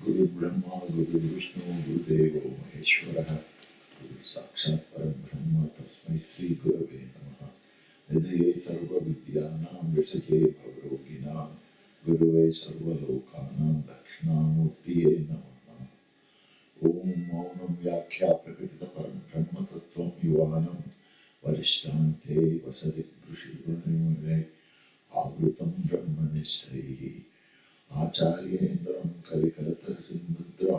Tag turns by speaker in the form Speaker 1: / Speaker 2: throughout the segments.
Speaker 1: Guru Brahma, Guru Vishnu, Guru Devo Maheshwara, Guru Sakshat Param Brahma, Tasmai Sri Gurave Namaha. Nidhaye Sarva Vidyanam Vishaje Bhavrogina, Guruve Sarva Lokanam Dakshinamurtiye Namaha. Om Maunam Yakhya Prakritita Param Brahma Tattvam Yuvanam Varishtante Vasadi Grushivane Avrutam Brahmanishtai Acharyendram Kavikalata Sindhudra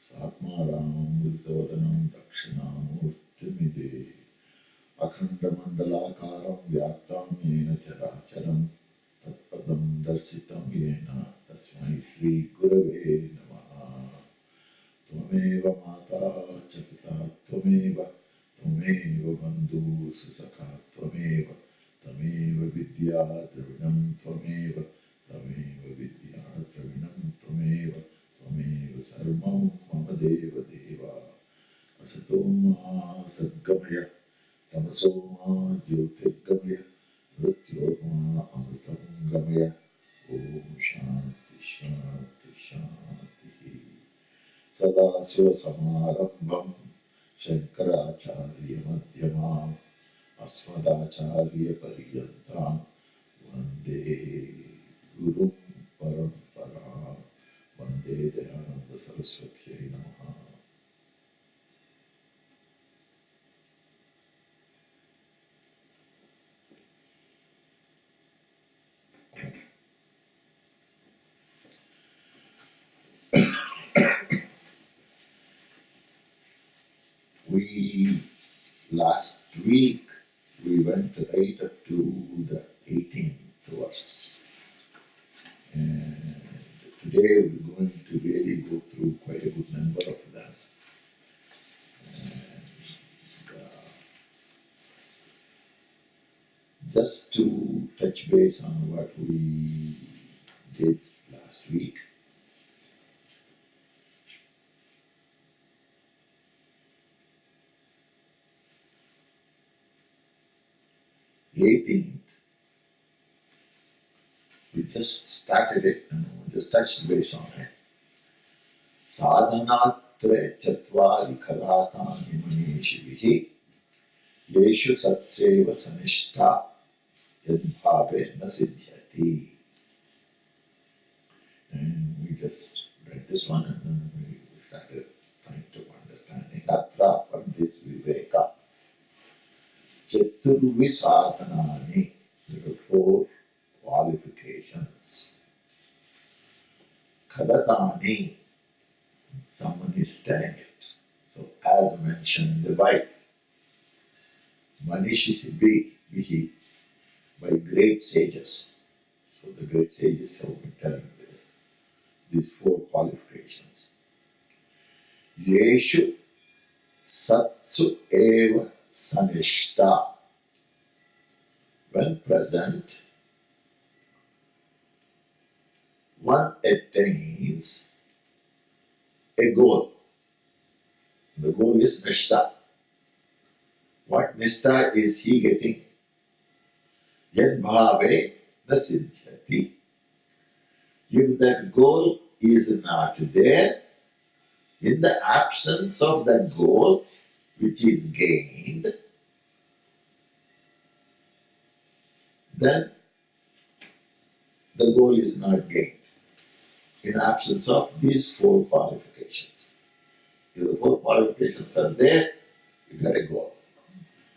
Speaker 1: Satmaramam Buddhavadanam Dakshinamurtimide Akhandamandalakaram Vyaktam Yena Characharam Tatpadam Darsitam Yena Tasmai Sri Gurave Namaha. Tvameva Mata Chapita Tvameva Tvameva Bandhu Susakha Tvameva Tvameva Vidya Dravinam Tvameva Tvameva Vidya Dravinam Tvameva Tvameva Sarvam Mama Deva Deva Asatoma Sadgamaya Tamasoma Jyotirgamaya Mrityoma Amritam Gamaya Om Shanti Shanti Shanti Sadasiva Samarambham Shankaracharya Madhyamam Asmadacharya Paryantam Vande Guru Parampara Vande Dayananda Saraswati Namaha. Last week we went right up to the 18th verse, and today we're going to really go through quite a good number of them. And, just to touch base on what we did last week. The 18th, we just started it and we just touched base on it. Sadhanatre chatvari khalatani manishivihi yeshu satseva sanishta yadbhave na siddhyati. And we just read this one and then we started trying to understanding atra from this Viveka. Chaturvi sadhanani, there are 4 qualifications. Khadatani, someone is telling it. So as mentioned in the Bible, Manishihi, by great sages. So the great sages have been telling this, these 4 qualifications. Yeshu satsu eva sanishta. When present, one attains a goal. The goal is nishta. What nishta is he getting? Yad bhave na siddhyati. If that goal is not there, in the absence of that goal, which is gained, then the goal is not gained. In absence of these 4 qualifications. If the 4 qualifications are there, you got a goal.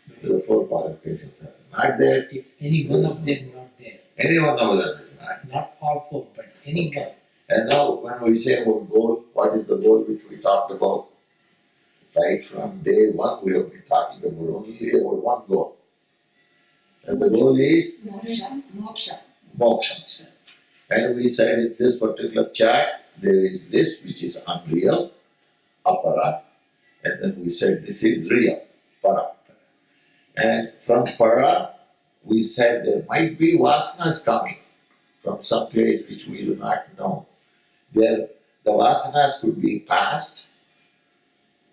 Speaker 1: If the 4 qualifications are not there,
Speaker 2: if any one of them not there.
Speaker 1: Any one of them is not.
Speaker 2: Not all 4, but any one.
Speaker 1: And now when we say about goal, what is the goal which we talked about? Right from day 1 we have been talking about only about one goal. And the goal is moksha. And we said in this particular chart, there is this which is unreal, apara, and then we said this is real, para. And from para, we said there might be vasanas coming from some place which we do not know. The vasanas could be past,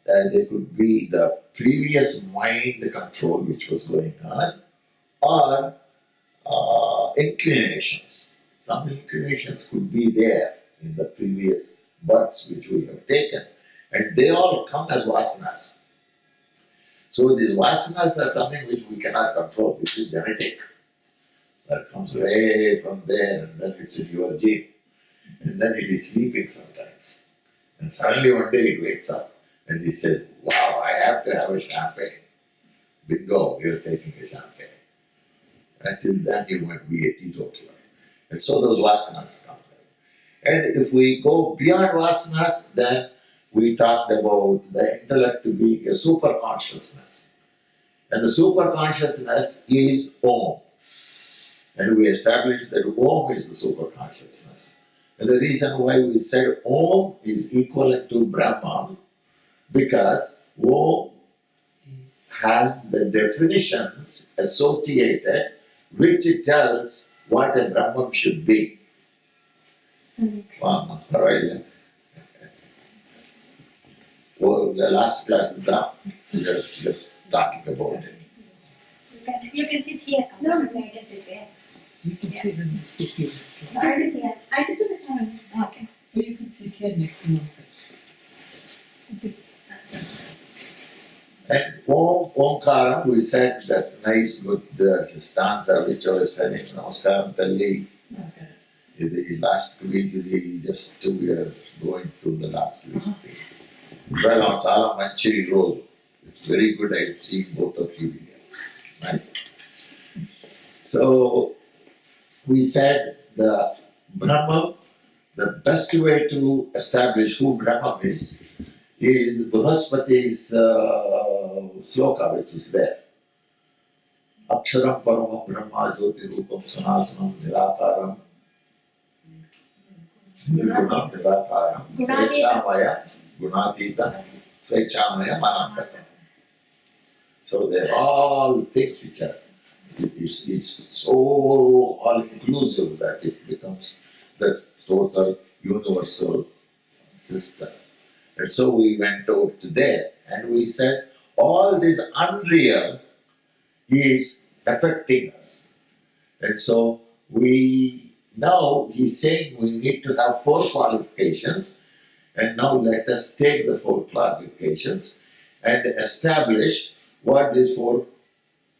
Speaker 1: they could be the previous mind control which was going on, or inclinations. Some inclinations could be there in the previous births which we have taken, and they all come as vasanas. So these vasanas are something which we cannot control, which is genetic. That comes way from there, and then it's in your gene. And then it is sleeping sometimes. And suddenly one day it wakes up and it says, wow, I have to have a champagne. Bingo, you're taking a champagne. Until then you might be a teetotaler. And so those vasanas come there. And if we go beyond vasanas, then we talked about the intellect being a super consciousness. And the super consciousness is Om. And we established that Om is the super consciousness. And the reason why we said Om is equivalent to Brahman, because Om has the definitions associated which it tells what a Brahman should be. Wow, alright. Well, the last class is done. We are just talking about it.
Speaker 3: You can sit here. No, I can sit there.
Speaker 2: You can sit in the sit here.
Speaker 3: I sit here. I sit to the time. Okay.
Speaker 2: Or you can sit here next to my
Speaker 1: And Omkaram, we said that nice good stanza which I was telling, Namaskaram Talli. The last week, we just we are going through the last week. Well, Chala Manchiri Rose. It's very good. I've seen both of you here. Nice. So, we said the Brahman, the best way to establish who Brahman is Brihaspati's sloka, which is there. Aksharam Paramam Brahma Jyoti Rupam Sanatanam Nirakaram Nirgunam Nirakaram Svechamaya Gunatita Svechamaya Manantakam. So they're all things which are, it's so all inclusive that it becomes the total universal system. And so we went out to there and we said all this unreal is affecting us. And so now he's saying we need to have 4 qualifications, and now let us take the 4 qualifications and establish what these 4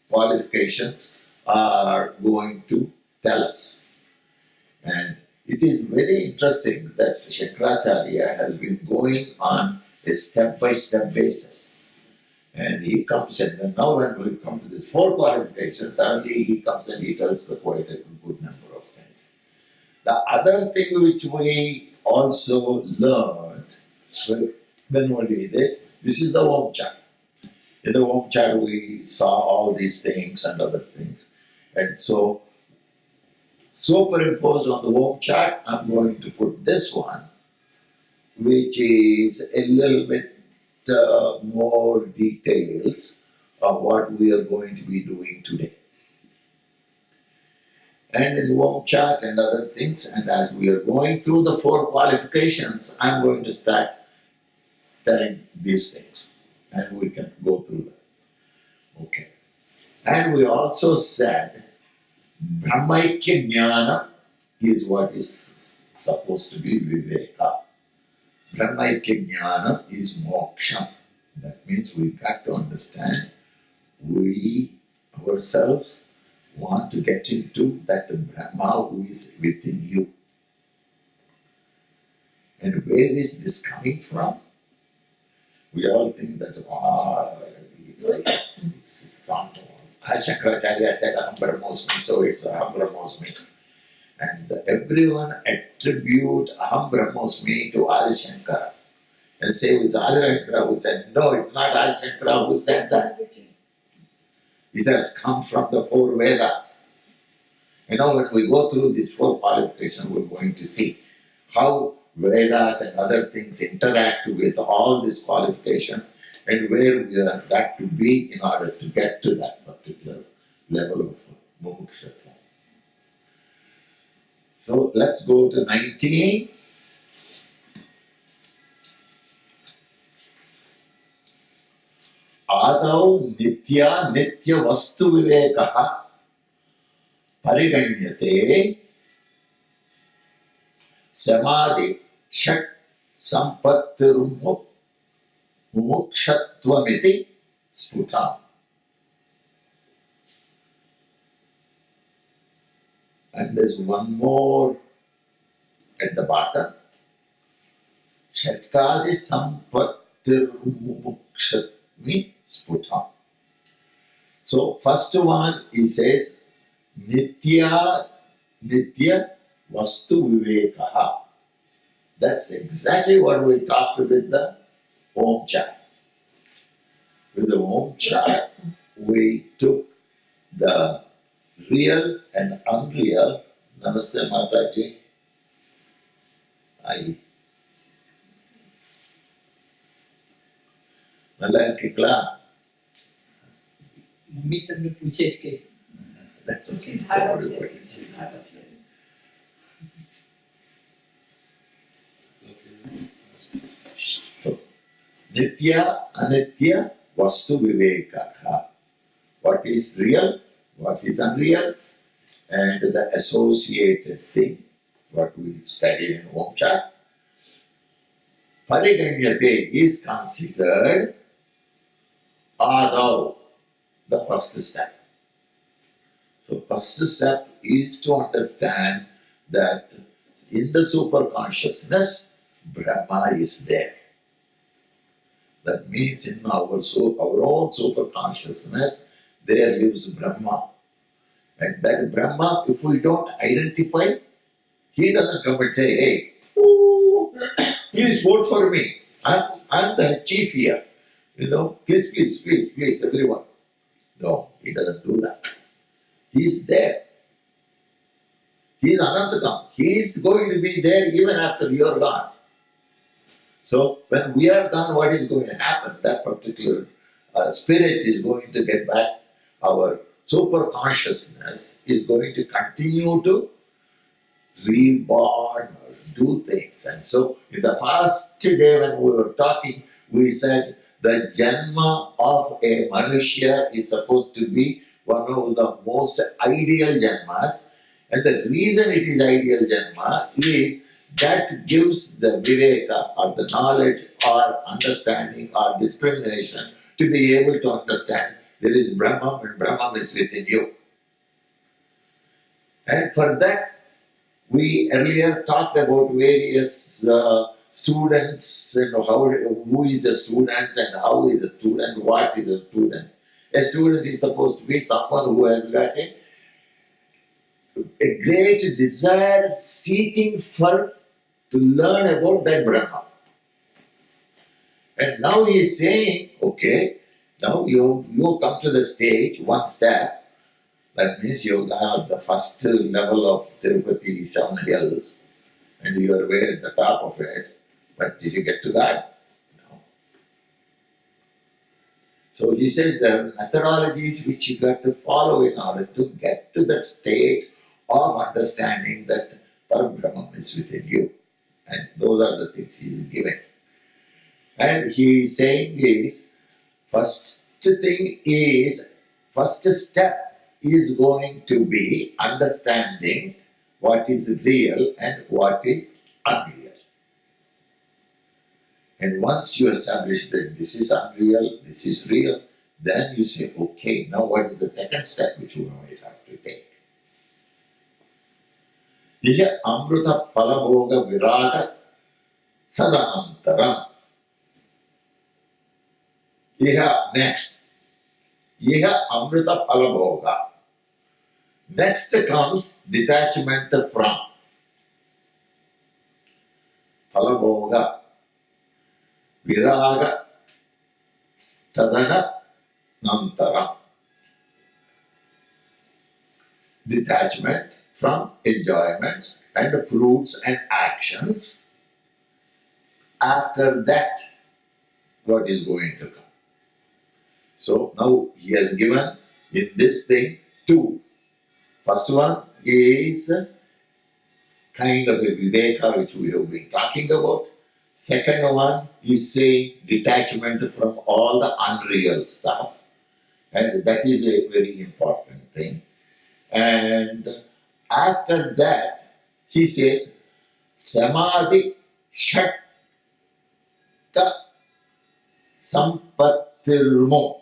Speaker 1: qualifications are going to tell us. And it is very interesting that Shankaracharya has been going on a step-by-step basis. And he comes and then now when we come to the 4 qualifications, suddenly he comes and he tells the quite a good number of things. The other thing which we also learned when we did this is the Om Chat. In the Om Chat we saw all these things and other things. And so, superimposed on the Om Chat, I'm going to put this one, which is a little bit more details of what we are going to be doing today. And in Om Chat and other things, and as we are going through the 4 qualifications, I'm going to start telling these things, and we can go through them. Okay. And we also said Brahmaikya Jnana is what is supposed to be Viveka. Brahmaikya Jnana is moksha. That means we got to understand we ourselves want to get into that Brahma who is within you. And where is this coming from? We all think that it's like it's something. As Shankaracharya said, Aham Brahmosmi, so it's Aham Brahmosmi. And everyone attribute Aham Brahmosmi to Adi Shankara. And say, it's Adi Shankara who said, no, it's not Adi Shankara who said that. It has come from the 4 Vedas. You know, when we go through these 4 qualifications, we're going to see how Vedas and other things interact with all these qualifications and where we are got to be in order to get to that particular level of mumukshata. So let's go to 19. Adau nitya vastu vivekaha pariganyate samadhi shat sampattir mukshatvamiti sputam. And there's one more at the bottom. Shatkadi sampattir mukshatmi sputam. So first one he says nitya vastu vivekaha. That's exactly what we talked with the Om chart. With the Om chart, we took the real and unreal. Namaste Mataji. Ai. நல்லா இருக்கீங்களா?
Speaker 2: Mummy तुमने पूछे इसके
Speaker 1: That's okay.
Speaker 4: She's hard of hearing. She's hard of hearing.
Speaker 1: So, Nitya, Anitya, Vastu Vivekaha. What is real, what is unreal, and the associated thing, what we studied in Om chart. Pariganyate is considered Adav, the first step. So, first step is to understand that in the super consciousness, Brahma is there. That means in our own super consciousness, there lives Brahma. And that Brahma, if we don't identify, he doesn't come and say, hey, ooh, please vote for me. I'm the chief here. Please, everyone. No, he doesn't do that. He's there. He's Anantakam. He's going to be there even after you're gone. So when we are gone, what is going to happen? That particular spirit is going to get back. Our super consciousness is going to continue to reborn or do things. And so in the first day when we were talking, we said the Janma of a Manushya is supposed to be one of the most ideal Janmas. And the reason it is ideal Janma is that gives the Viveka or the knowledge or understanding or discrimination to be able to understand there is Brahma and Brahma is within you. And for that, we earlier talked about various students and who is a student and how is a student, what is a student. A student is supposed to be someone who has got a great desire seeking to learn about that Brahma. And now he is saying, okay, now you come to the stage, one step. That means you got the first level of Tirupati, 7 hills, and you are way at the top of it. But did you get to God? No. So he says there are methodologies which you got to follow in order to get to that state of understanding that Parabrahman is within you. And those are the things he is giving. And he is saying is, first step is going to be understanding what is real and what is unreal. And once you establish that this is unreal, this is real, then you say, okay, now what is the second step which we might have to take? Iha amruta palabhoga virata sadanantaram. Next. Iha amruta palabhoga. Next comes detachment from. Palabhoga. Viraga. Stadana nantaram. Detachment from enjoyments and fruits and actions. After that, what is going to come? So now he has given in this thing two. First one is kind of a Viveka which we have been talking about. Second one is saying detachment from all the unreal stuff. And that is a very important thing. And after that, he says, Samadhi Shatka Sampattirmo,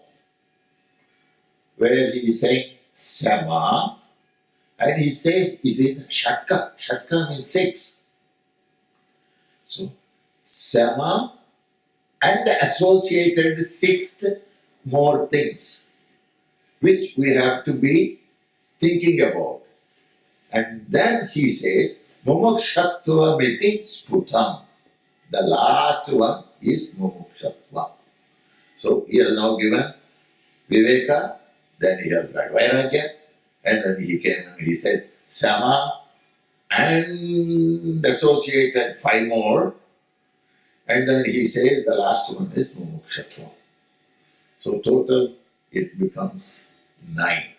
Speaker 1: where he is saying Sama, and he says it is Shatka. Shatka means 6. So, Sama and associated 6 more things which we have to be thinking about. And then he says, Mumukshatva miti sputam. The last one is Mumukshatva. So he has now given Viveka, then he has got Vairagya, and then he came and he said Sama and associated 5 more, and then he says the last one is Mumukshatva. So total it becomes 9.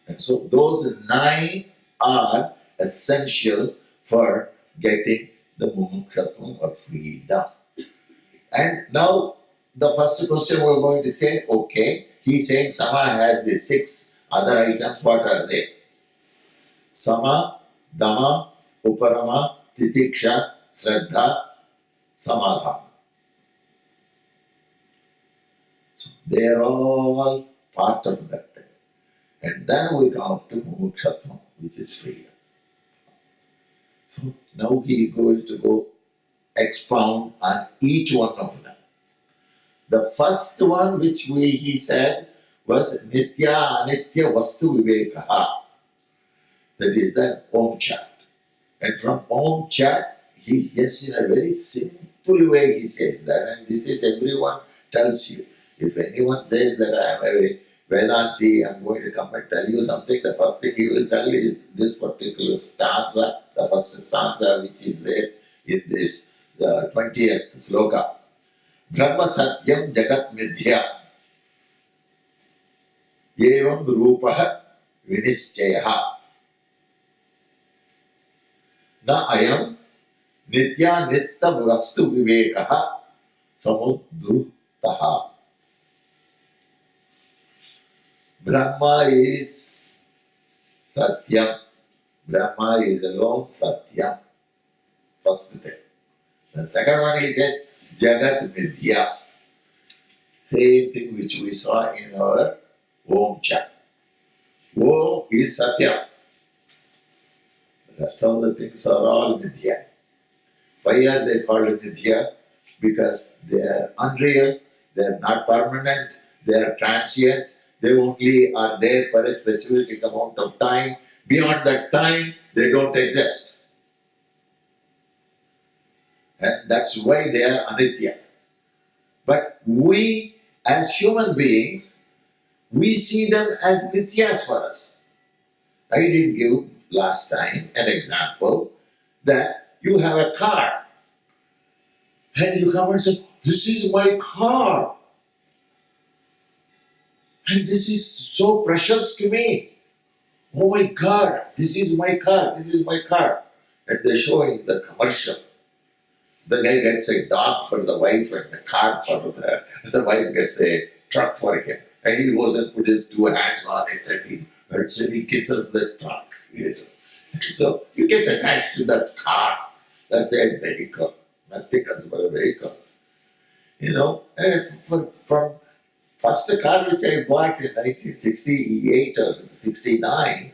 Speaker 1: And so those 9 are essential for getting the Mumukshatva or freedom. And now the first question we're going to say, okay, he's saying Sama has the 6 other items. What are they? Sama, Dama, Uparama, Titiksha, Shraddha, Samadhana. So they are all part of that thing. And then we come up to Mumukshatva, which is freedom. So now he is going to go expound on each one of them. The first one which he said was Nitya Anitya Vastu Vivekaha. That is the Om Chat. And from Om Chat, he just in a very simple way he says that, and this is everyone tells you. If anyone says that I am a Vedanti, I am going to come and tell you something, the first thing he will tell you is this particular stanza, the first stanza which is there in this, the 20th sloka. Brahma Satyam Jagat Midhya Evam Rupaha Vinischayaha Na Ayam Nitya Nitsta Vastu Vivekaha Samudrutaha. Brahma is Satyam. Brahma is alone Satyam. First thing. The second one he says Jagat Midhya. Same thing which we saw in our Om Chat. Om is Satya. The rest of the things are all Midhya. Why are they called Midhya? Because they are unreal, they are not permanent, they are transient, they only are there for a specific amount of time. Beyond that time, they don't exist. And that's why they are anitya. But we, as human beings, we see them as nityas for us. I did give last time an example that you have a car and you come and say, this is my car. And this is so precious to me. Oh my God, this is my car, this is my car. And they're showing the commercial. The guy gets a dog for the wife and a car for the wife gets a truck for him. And he goes and puts his 2 hands on it and he kisses the truck. Yes. So you get attached to that car. That's a vehicle. Nothing else but a vehicle. You know, and from first car which I bought in 1968 or 69,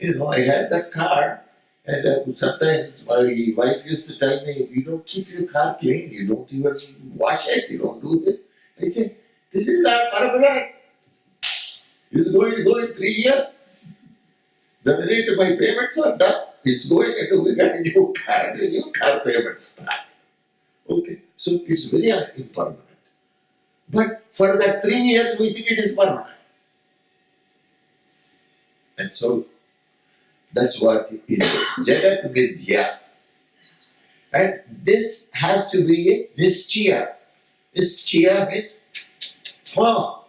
Speaker 1: you know, I had that car. And sometimes my wife used to tell me, you don't keep your car clean, you don't even wash it, you don't do this. I said, this is not permanent. It's going to go in 3 years. The minute my payments are done, it's going into a new car, the new car payments start. Okay, so it's very impermanent. But for that 3 years, we think it is permanent. And so, that's what it is. Jagat Vidya. And this has to be a nischaya. Nischaya means firm,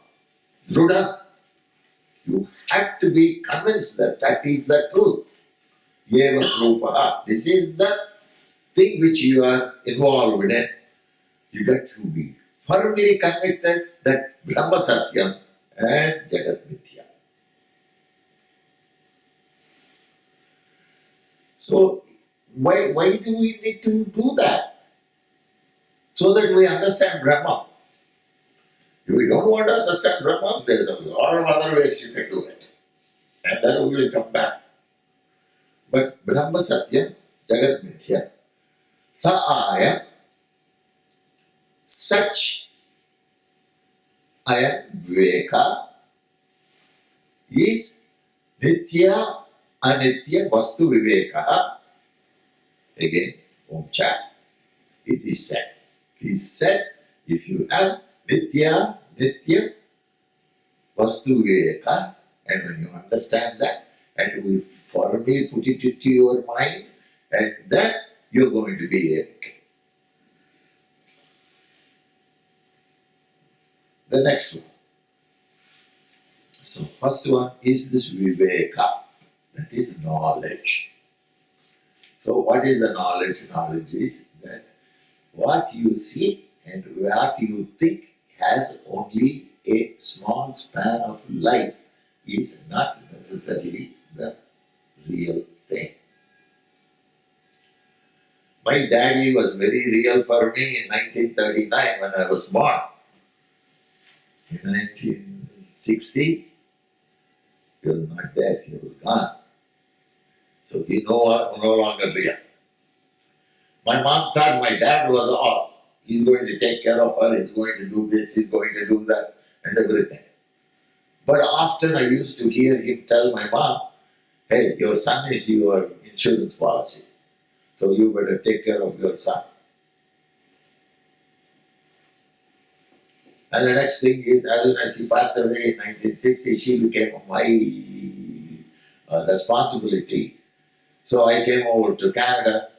Speaker 1: druda. You have to be convinced that that is the truth. Eva Rupaha. This is the thing which you are involved in. You got to be firmly convicted that Brahma Satyam and Jagat Mithya. So why do we need to do that? So that we understand Brahma. If we don't want to understand Brahma, there's a lot of other ways you can do it. And then we will come back. But Brahma Satyam, Jagat Mithya, Sa Aya, such Aya Viveka is Nitya Anitya Vastu Viveka. Again, Om Cha, it is said. It is said, if you have Nitya Vastu Viveka, and when you understand that, and we firmly put it into your mind, and then you're going to be okay. The next one. So, first one is this Viveka, that is knowledge. So, what is the knowledge? Knowledge is that what you see and what you think has only a small span of life is not necessarily the real thing. My daddy was very real for me in 1939 when I was born. In 1960, he was not there, he was gone. So he no longer real. My mom thought my dad was all. He's going to take care of her, he's going to do this, he's going to do that, and everything. But often I used to hear him tell my mom, hey, your son is your insurance policy. So you better take care of your son. And the next thing is, as soon as he passed away in 1960, she became my responsibility. So I came over to Canada,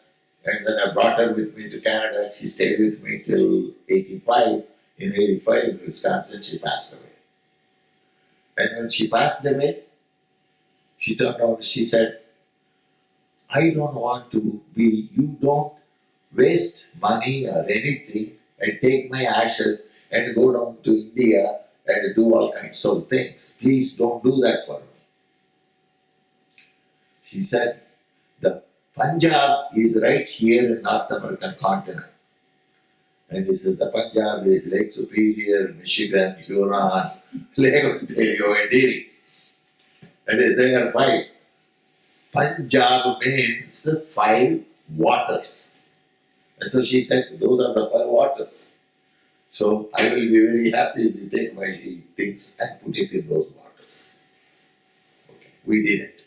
Speaker 1: and then I brought her with me to Canada. She stayed with me till 85. In 85, in Wisconsin, she passed away. And when she passed away, she turned around, she said, I don't want to be, you don't waste money or anything and take my ashes and go down to India and do all kinds of things. Please don't do that for me. She said, the Punjab is right here in North American continent. And this is the Punjab is Lake Superior, Michigan, Huron, Lake Ontario, and Erie. And there are 5. Punjab means 5 waters. And so she said, those are the 5 waters. So I will be very happy if you take my things and put it in those waters. Okay, we did it.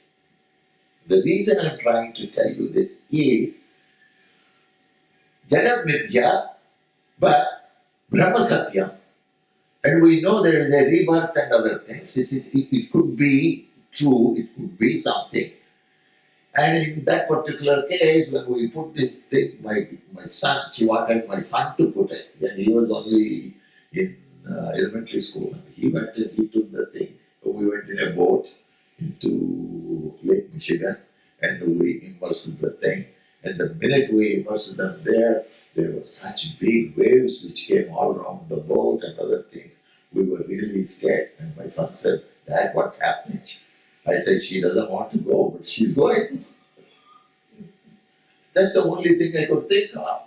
Speaker 1: The reason I'm trying to tell you this is Jagat Mithya, but Brahma Satyam. And we know there is a rebirth and other things. It could be true, it could be something. And in that particular case, when we put this thing, my son, she wanted my son to put it. And he was only in elementary school. He went and he took the thing. So we went in a boat into Lake Michigan and we immersed the thing. And the minute we immersed them there were such big waves which came all around the boat and other things. We were really scared. And my son said, Dad, what's happening? I said, she doesn't want to go, but she's going. That's the only thing I could think of.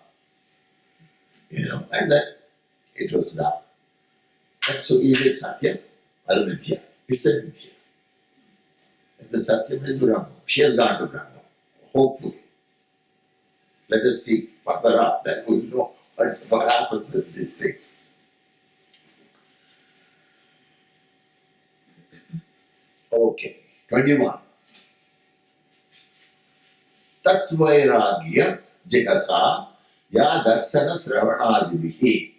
Speaker 1: And then it was done. And so is it Satyam or Mithya? It's a Mithya. And the Satyam is Brahma. She has gone to Brahma, hopefully. Let us see further up, then we'll know what happens with these things. Okay, 21. Tatvairagya jihasa ya darsana sravanadivihi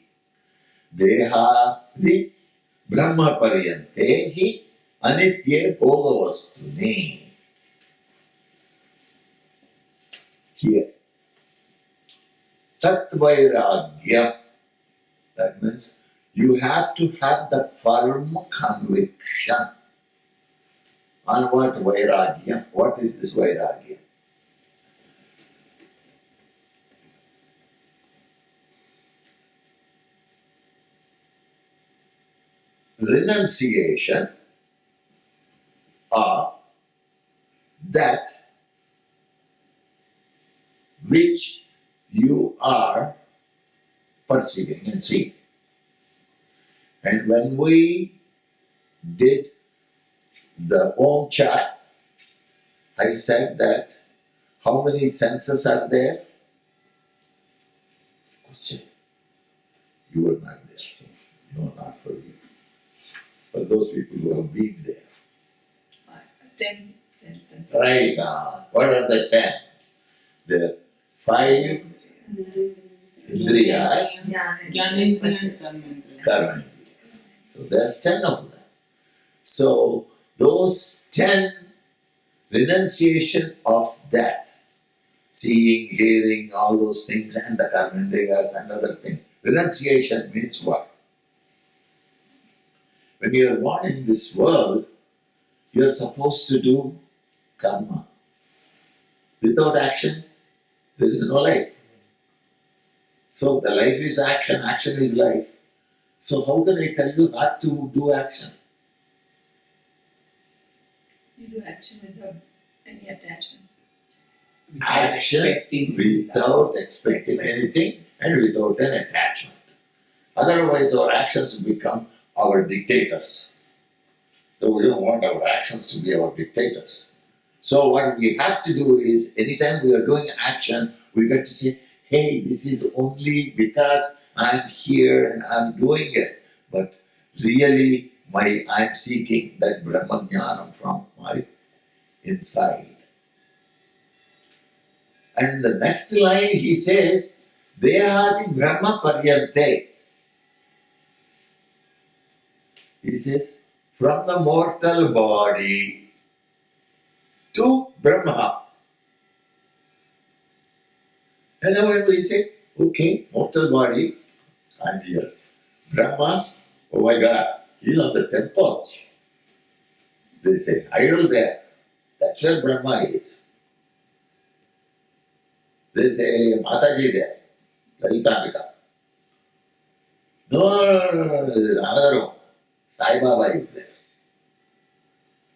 Speaker 1: dehadi brahma pariyante hi anitye bhogavastuni. Here, Tatvairagya, that means you have to have the firm conviction. On what Vairagya? What is this Vairagya? Renunciation of that which you are perceiving and seeing. And when we did the Om chat, I said that how many senses are there? Question. You were not there. No, not for you. For those people who have been there.
Speaker 4: 10 cents.
Speaker 1: Right on. What are the 10? There are 5 Indriyas,
Speaker 2: Jnanendriya and Karmendriya.
Speaker 1: Karma Indriyas. So there are 10 of them. So those 10 renunciation of that, seeing, hearing, all those things, and the Karmendriyas and other things. Renunciation means what? When you are born in this world, you are supposed to do karma. Without action, there is no life. So the life is action, action is life. So how can I tell you not to do action?
Speaker 4: You do action without any attachment.
Speaker 1: Action
Speaker 2: Expecting.
Speaker 1: without expecting anything and without an attachment. Otherwise, our actions become our dictators. So we don't want our actions to be our dictators. So what we have to do is, anytime we are doing action, we get to say, hey, this is only because I'm here and I'm doing it. But really, I'm seeking that Brahma Jnanam from my inside. And the next line he says, Dehadi Brahma Paryante. He says, from the mortal body to Brahma. And now when we say, okay, mortal body, I'm here. Brahma, oh my God, he's on the temple. They say, idol there. That's where Brahma is. They say, Mataji there, Lalitambika. No, there's another one. Sai Baba is there.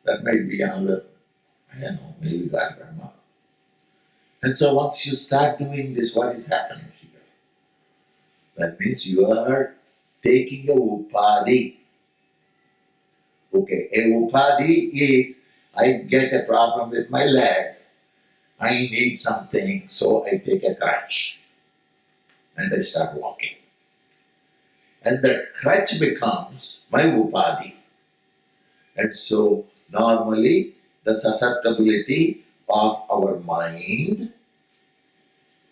Speaker 1: That might be another, I don't know, maybe God Brahma. And so once you start doing this, what is happening here? That means you are taking a upadhi. Okay, a upadhi is, I get a problem with my leg, I need something, so I take a crutch and I start walking. And that crutch becomes my upadhi. And so normally the susceptibility of our mind,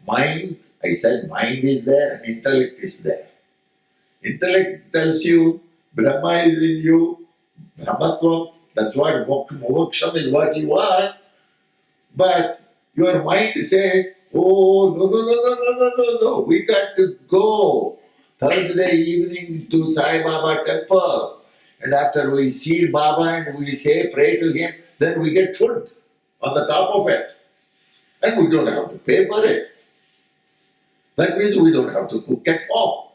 Speaker 1: I said mind is there and intellect is there. Intellect tells you Brahma is in you, Brahmatvam, that's what moksham is what you want. But your mind says, oh, no, we got to go Thursday evening to Sai Baba temple. And after we see Baba and we say, pray to him, then we get food on the top of it. And we don't have to pay for it. That means we don't have to cook at home.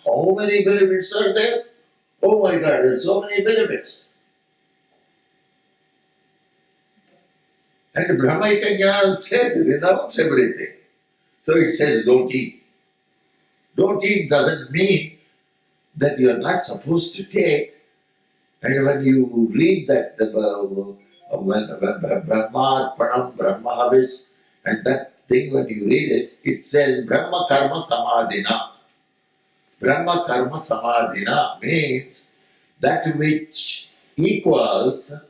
Speaker 1: How many benefits are there? Oh my God, there's so many benefits. And Brahmaita Jnana says renounce everything. So it says don't eat. Don't eat doesn't mean that you are not supposed to take. And when you read that, when Brahma Pranam, Brahma Havis, and that thing when you read it, it says Brahma Karma Samadhina. Brahma Karma Samadhina means that which equals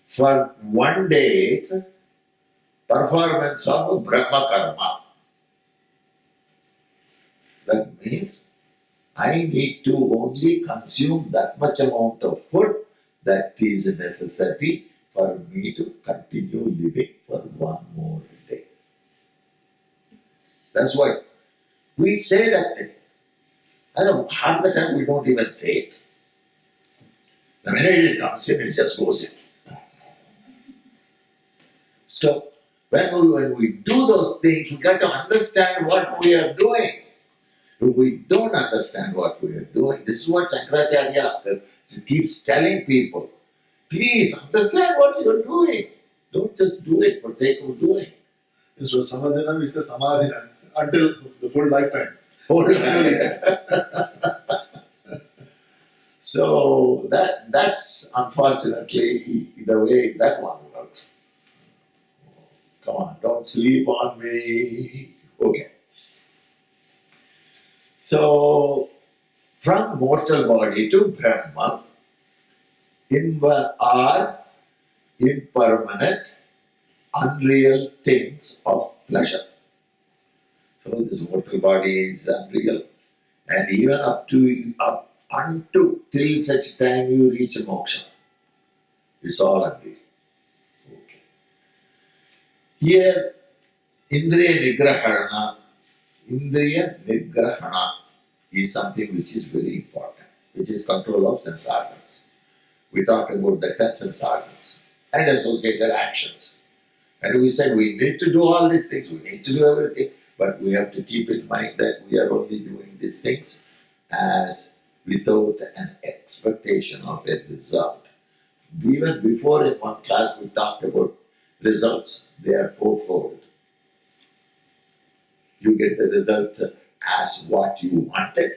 Speaker 1: for 1 day's performance of Brahma Karma. That means I need to only consume that much amount of food that is a necessity for me to continue living for 1 more day. That's why we say that thing. And half the time we don't even say it. The minute it comes in, it just goes in. So when we do those things, we got to understand what we are doing. If we don't understand what we are doing, this is what Shankaracharya keeps telling people. Please understand what you are doing. Don't just do it for the sake of doing.
Speaker 5: Instead of samadhina, we say samadhina until the full lifetime.
Speaker 1: So that's unfortunately the way that one works. Come on, don't sleep on me. Okay. So from mortal body to Brahma, are impermanent, unreal things of pleasure. So this mortal body is unreal, and even up unto till such time you reach moksha, it's all unreal. Okay. Here, Indriya Nigrahana is something which is very important, which is control of sense organs. We talked about the 10 sense organs and associated actions. And we said we need to do all these things, we need to do everything, but we have to keep in mind that we are only doing these things as without an expectation of a result. Even before in one class we talked about results, they are fourfold. You get the result as what you wanted,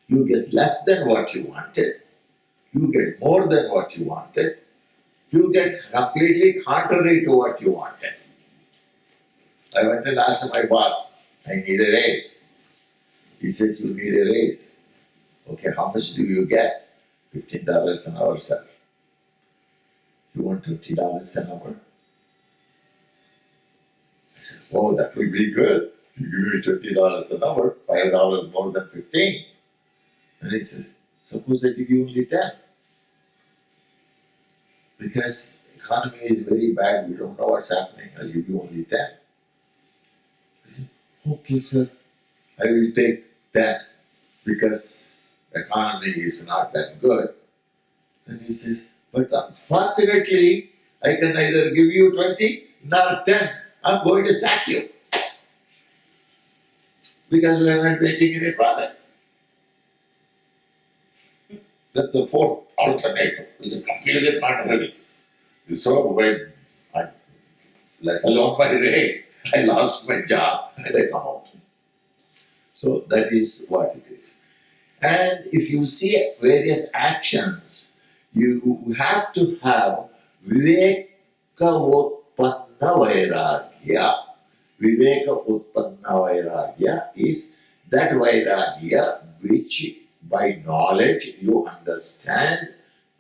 Speaker 1: you get less than what you wanted, you get more than what you wanted, you get completely contrary to what you wanted. I went and asked my boss, I need a raise. He says, you need a raise. Okay, how much do you get? $15 an hour, sir. You want $20 an hour? I said, oh, that will be good. You give me $20 an hour, $5 more than 15. And he says, suppose I give you only 10. Because economy is very bad, we don't know what's happening, I'll give you only 10. I said, okay, sir, I will take 10 because economy is not that good. And he says, but unfortunately, I can neither give you 20 nor 10. I'm going to sack you. Because we are not making any profit. That's the fourth alternative, which is completely contrary. So when I, let alone my race, I lost my job and I come out. So that is what it is. And if you see various actions, you have to have Viveka Utpanna Vairagya. Viveka Utpanna Vairagya is that Vairagya which by knowledge you understand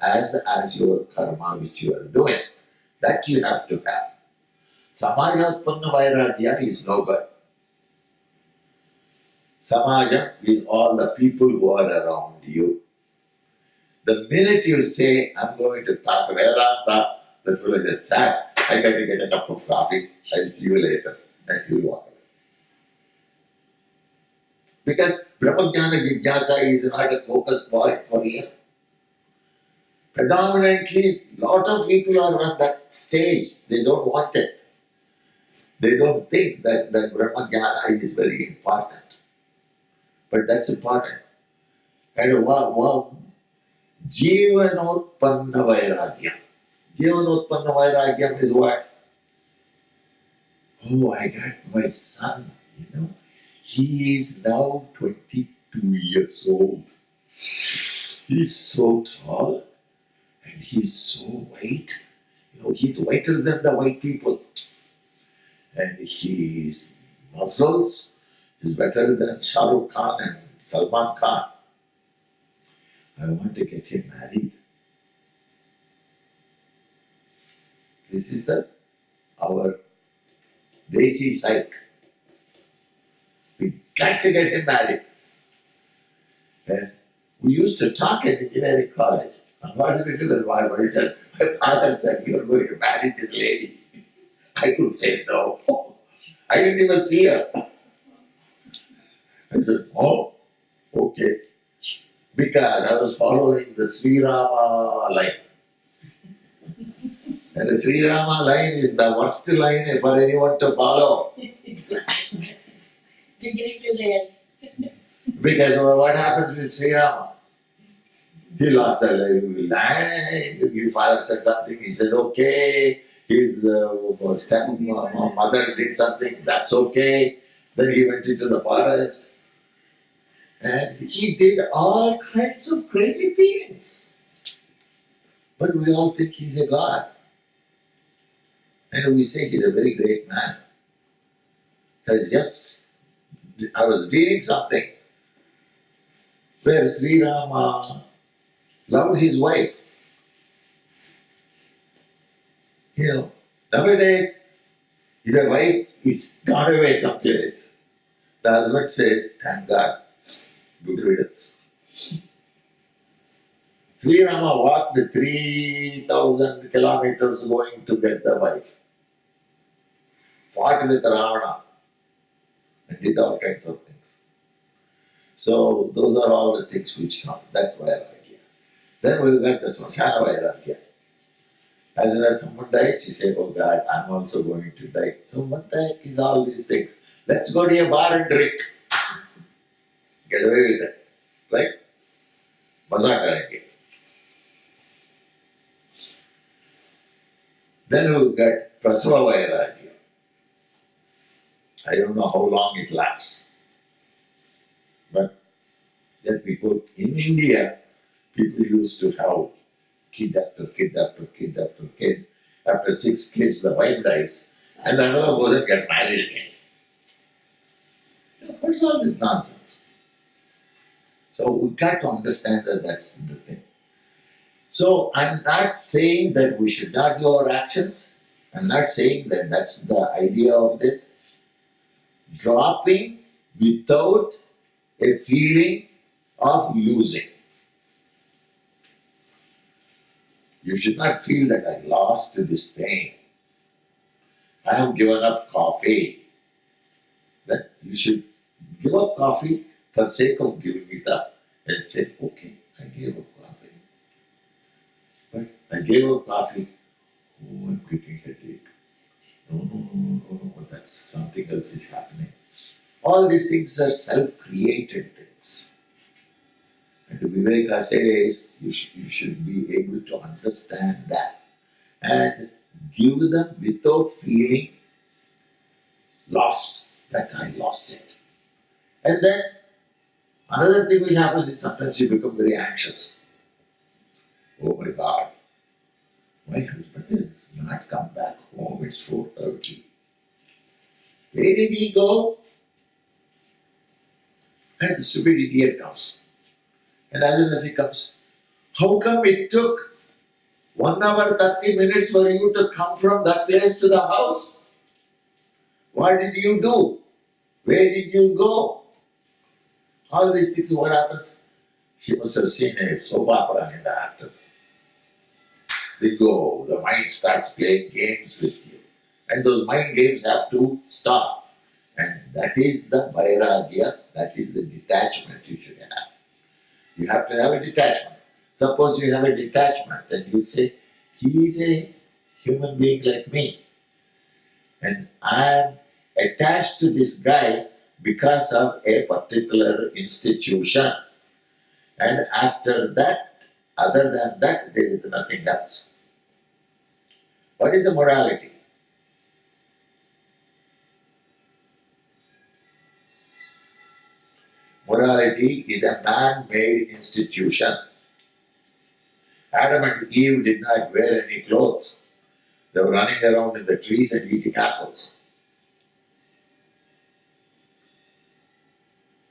Speaker 1: as your karma which you are doing. That you have to have. Samaja Utpanna Vairagya is no good. Samaja is all the people who are around you. The minute you say, I'm going to talk Vedanta, the fellow says, sir, I got to get a cup of coffee, I'll see you later. And you will walk away. Because Brahmajnana Jigyasa is not a focus point for him. Predominantly, lot of people are on that stage. They don't want it. They don't think that Brahmajnana is very important. But that's important. And wow, Jivanotpanna Vairagya. Jivanotpanna Vairagya is what? Oh, I got my son, he is now 22 years old. He's so tall and he's so white. He's whiter than the white people. And his muscles is better than Shah Rukh Khan and Salman Khan. I want to get him married. This is our Desi psych. We got to get him married. And we used to talk at engineering college. Unfortunately, my father said, you're going to marry this lady. I could say no. I didn't even see her. I said, oh, okay. Because I was following the Sri Rama line. And the Sri Rama line is the worst line for anyone to follow.
Speaker 3: Beginning to the end.
Speaker 1: Because what happens with Sri Rama? He lost the line. His father said something, he said okay. his stepmother did something, that's okay. Then he went into the forest and he did all kinds of crazy things. But we all think he's a god. And we say he's a very great man. Because I was reading something where Sri Rama loved his wife. Nowadays, if a wife is gone away someplace, the husband says, thank God, good riddance. Sri Rama walked 3,000 kilometers going to get the wife. Fought with Ravana and did all kinds of things. So those are all the things which come, that Vairagya. Then we got the Smasana Vairagya. As soon as someone dies, she said, oh God, I'm also going to die. So what the heck is all these things? Let's go to a bar and drink. Get away with it. Right? Maza karenge. Then we got Prasava Vairagya. I don't know how long it lasts. But then people in India, people used to have kid after kid after kid after kid. After 6 kids, the wife dies, and the other goes and gets married again. What's all this nonsense? So we got to understand that that's the thing. So I'm not saying that we should not do our actions. I'm not saying that that's the idea of this. Dropping without a feeling of losing. You should not feel that I lost this thing. I have given up coffee. That you should give up coffee for sake of giving it up and say, okay, I gave up coffee. But I gave up coffee. Oh, I'm getting headache. No, that's something else is happening. All these things are self-created things. And Viveka says you should be able to understand that and give them without feeling lost, that I lost it. And then another thing which happens is sometimes you become very anxious. Oh my God, my husband has not come back home, it's 4:30. Where did he go? And the stupid idiot comes. And as soon as he comes, how come it took 1 hour 30 minutes for you to come from that place to the house? What did you do? Where did you go? All these things, what happens? She must have seen a soap opera in the afternoon. The mind starts playing games with you. And those mind games have to stop. And that is the vairagya, that is the detachment you should have. You have to have a detachment. Suppose you have a detachment and you say, he is a human being like me. And I am attached to this guy because of a particular institution. And after that, other than that, there is nothing else. What is the morality? Morality is a man-made institution. Adam and Eve did not wear any clothes. They were running around in the trees and eating apples.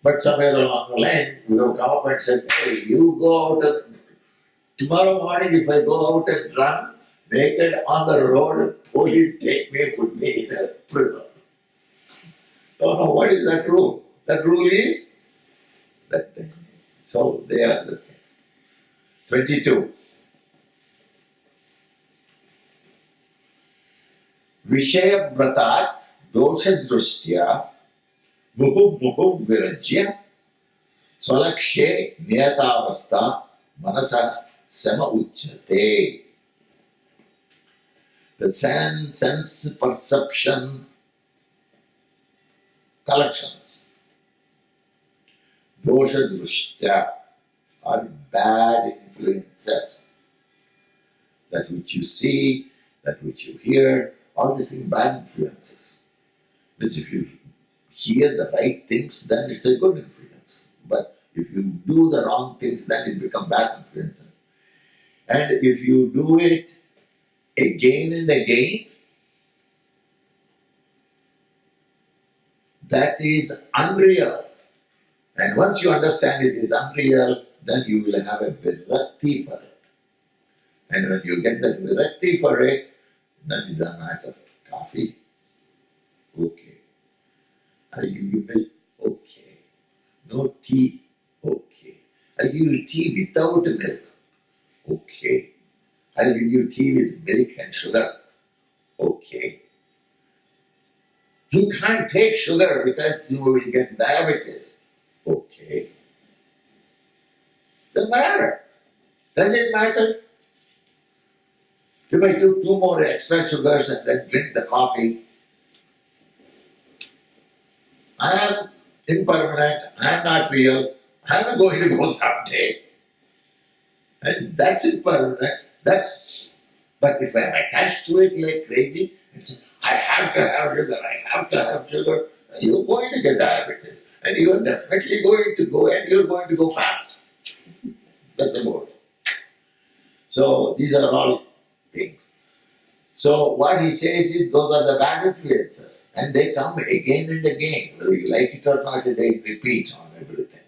Speaker 1: But somewhere along the line, we have come up and said, hey, you go out and tomorrow morning if I go out and run naked on the road, police take me and put me in a prison. No, what is that rule? That rule is that thing. So they are the things. 22. Vishaya vratat dosha drushtya muhu virajya swalakshe niyatavasta manasa sama uchyate. The sense perception collections, dosha drushtya, are bad influences. That which you see, that which you hear, all these things bad influences. Means if you hear the right things, then it's a good influence. But if you do the wrong things, then it becomes bad influence. And if you do it again and again, that is unreal. And once you understand it is unreal, then you will have a virakti for it. And when you get that virakti for it, then it doesn't matter. Coffee, okay. I'll give you milk, okay. No tea, okay. I'll give you tea without milk, okay. I'll give you tea with milk and sugar, okay. You can't take sugar because you will get diabetes, okay. Doesn't matter. Does it matter? If I took 2 more extra sugars and then drink the coffee, I am impermanent, I am not real, I am going to go someday. And that's impermanent. But if I am attached to it like crazy, it's I have to have sugar, I have to have sugar, you're going to get diabetes. And you're definitely going to go and you're going to go fast. That's about it. So these are all things. So what he says is those are the bad influences and they come again and again. Whether you like it or not, they repeat on everything.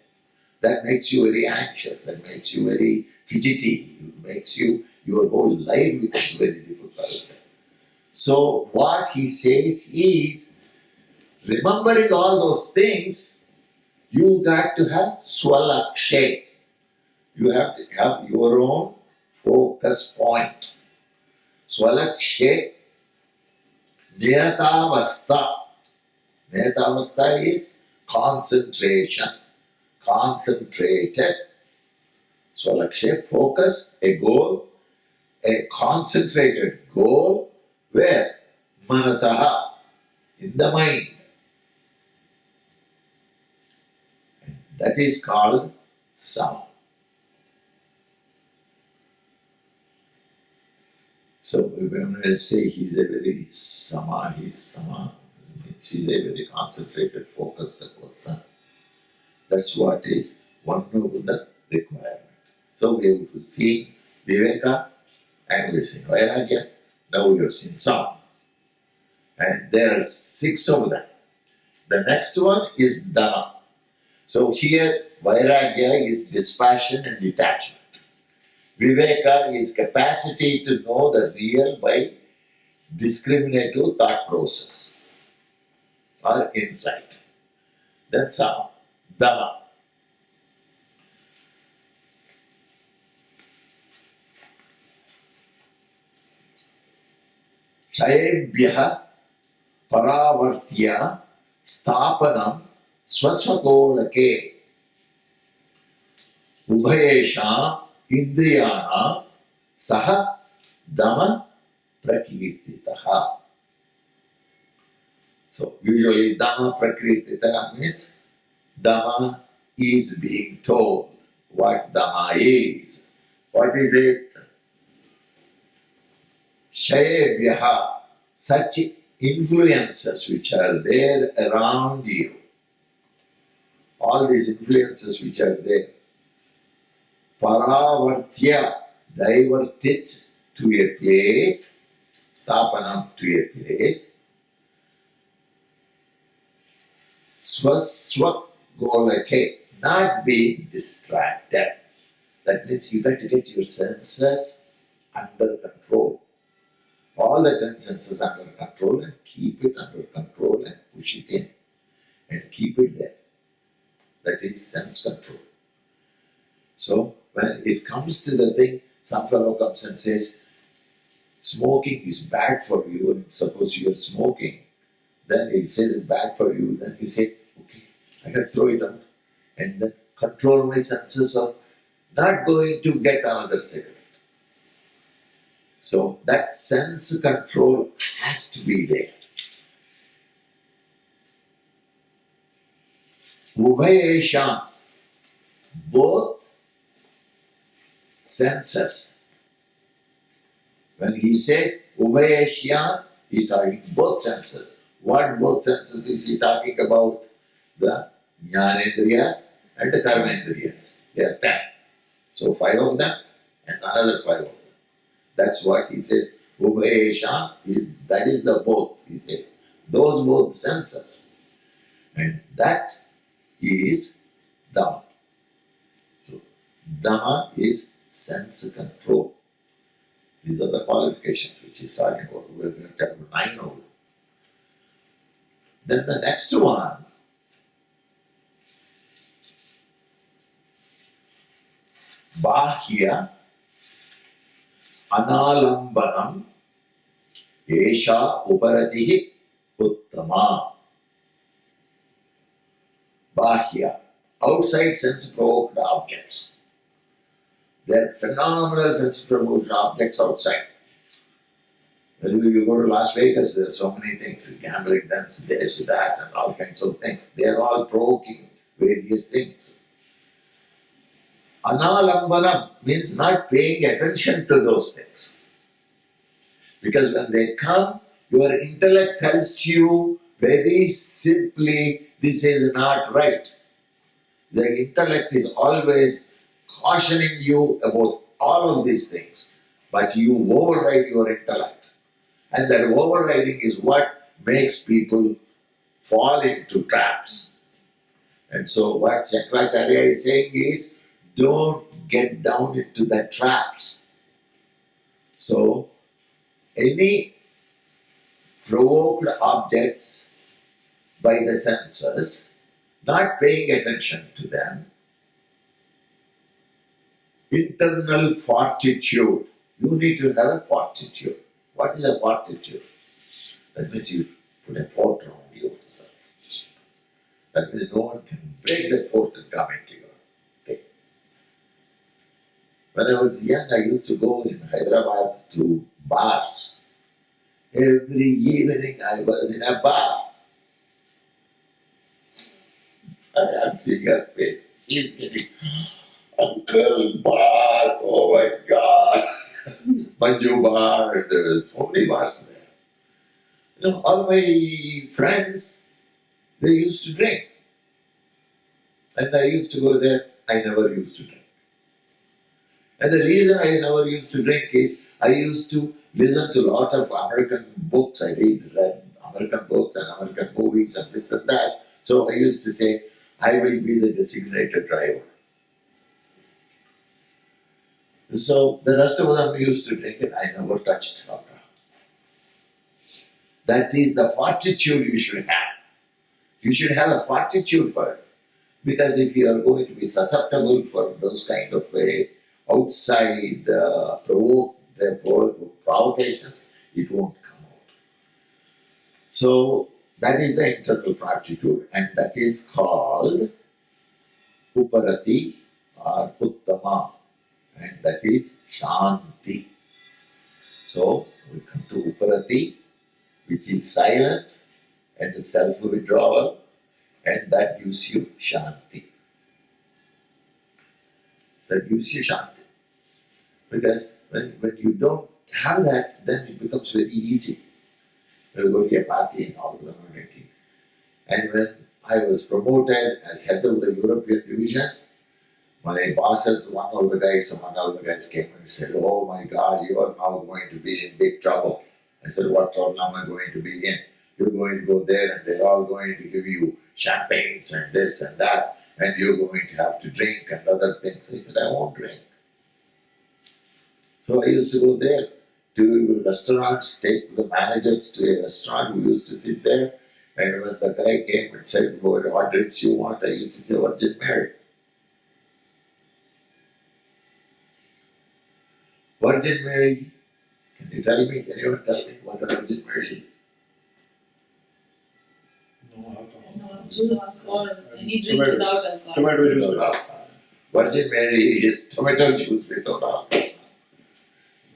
Speaker 1: That makes you very anxious, that makes you very fidgety, makes your whole life becomes very difficult. So what he says is, remembering all those things, you got to have swalakshay. You have to have your own focus point. Swalakshay, niyatavastha. Niyatavastha is concentration. Concentrated. Swalakshay, focus, a goal, a concentrated goal, where? Manasaha, in the mind. That is called sama. So when I say he's a very sama, means he's a very concentrated, focused person. That's what is one of the requirement. So we have seen Viveka and we have seen Vairagya. Now we have seen Sama. And there are 6 of them. The next one is Dhamma. So here Vairagya is dispassion and detachment. Viveka is capacity to know the real by discriminative thought process or insight. Then Sama, Dhamma. क्षयेभ्यः परावर्त्य स्थापनं स्वस्वगोलके उभयेषाम् इन्द्रियाणां सह दम प्रकीर्तितः. So usually dama prakritita means dama is being told what dama is. What is it? Shayebhyaha, such influences which are there around you. All these influences which are there. Paravartya, divert it to a place, stapanam to a place. Swaswa golake, not being distracted. That means you got to get your senses under control. All the 10 senses under control and keep it under control and push it in and keep it there. That is sense control. So when it comes to the thing, some fellow comes and says, smoking is bad for you, and suppose you are smoking, then he says it's bad for you, then you say, okay, I can throw it out and then control my senses of not going to get another cigarette. So that sense control has to be there. Ubhayesham, both senses When he says Ubhayashya, he's talking both senses. What both senses is he talking about? The Jnanendriyas and the Karmendriyas. They are 10. So 5 of them and another 5 of them. That's what he says. Ubhayasha that is the both, he says. Those both senses. And that is Dhamma. So Dhamma is sense control. These are the qualifications which he's talking about. We're going to have 9 of them. Then the next one, Bahya Analambanam Esha Uparatihi Uttama. Bahya, outside sense-provoked objects. There are phenomenal sense-provoked objects outside. When you go to Las Vegas, there are so many things, gambling dens, this, that, and all kinds of things. They are all provoking various things. Analambanam means not paying attention to those things. Because when they come, your intellect tells you very simply, this is not right. The intellect is always cautioning you about all of these things, but you override your intellect. And that overriding is what makes people fall into traps. And so what Shankaracharya is saying is, don't get down into the traps. So, any provoked objects by the senses, not paying attention to them, internal fortitude. You need to have a fortitude. What is a fortitude? That means you put a fort around yourself. That means no one can break that fort and come into your thing. When I was young, I used to go in Hyderabad to bars. Every evening I was in a bar. I am seeing her face. She's getting, Uncle Bar, oh my God. Manju Bar, and there were so many bars there. You know, all my friends, they used to drink. And I used to go there, I never used to drink. And the reason I never used to drink is, I used to listen to a lot of American books. I read American books and American movies and this and that. So I used to say, I will be the designated driver. So the rest of them used to drink and I never touched alcohol. That is the fortitude you should have. You should have a fortitude for it. Because if you are going to be susceptible for those kind of outside provocations, it won't come out. So that is the internal fortitude, and that is called Uparati or Uttama, and that is Shanti. So we come to Uparati, which is silence and self-withdrawal, and that gives you Shanti. That gives you Shanti. Because when you don't have that, then it becomes very easy. You go to a party and all of them are drinking. And when I was promoted as head of the European division, my bosses, one of the guys came and said, "Oh my God, you are now going to be in big trouble." I said, "What trouble am I going to be in? You're going to go there and they're all going to give you champagnes and this and that, and you're going to have to drink and other things." I said, "I won't drink." So I used to go there to restaurants, take the managers to a restaurant. We used to sit there, and when the guy came and said, "What drinks you want?" I used to say, "Virgin Mary." Virgin Mary, can you tell me, anyone tell me what a Virgin Mary is?
Speaker 5: No alcohol.
Speaker 2: Juice or any drink without alcohol.
Speaker 5: Tomato juice.
Speaker 1: Without alcohol. Virgin Mary is tomato juice without alcohol.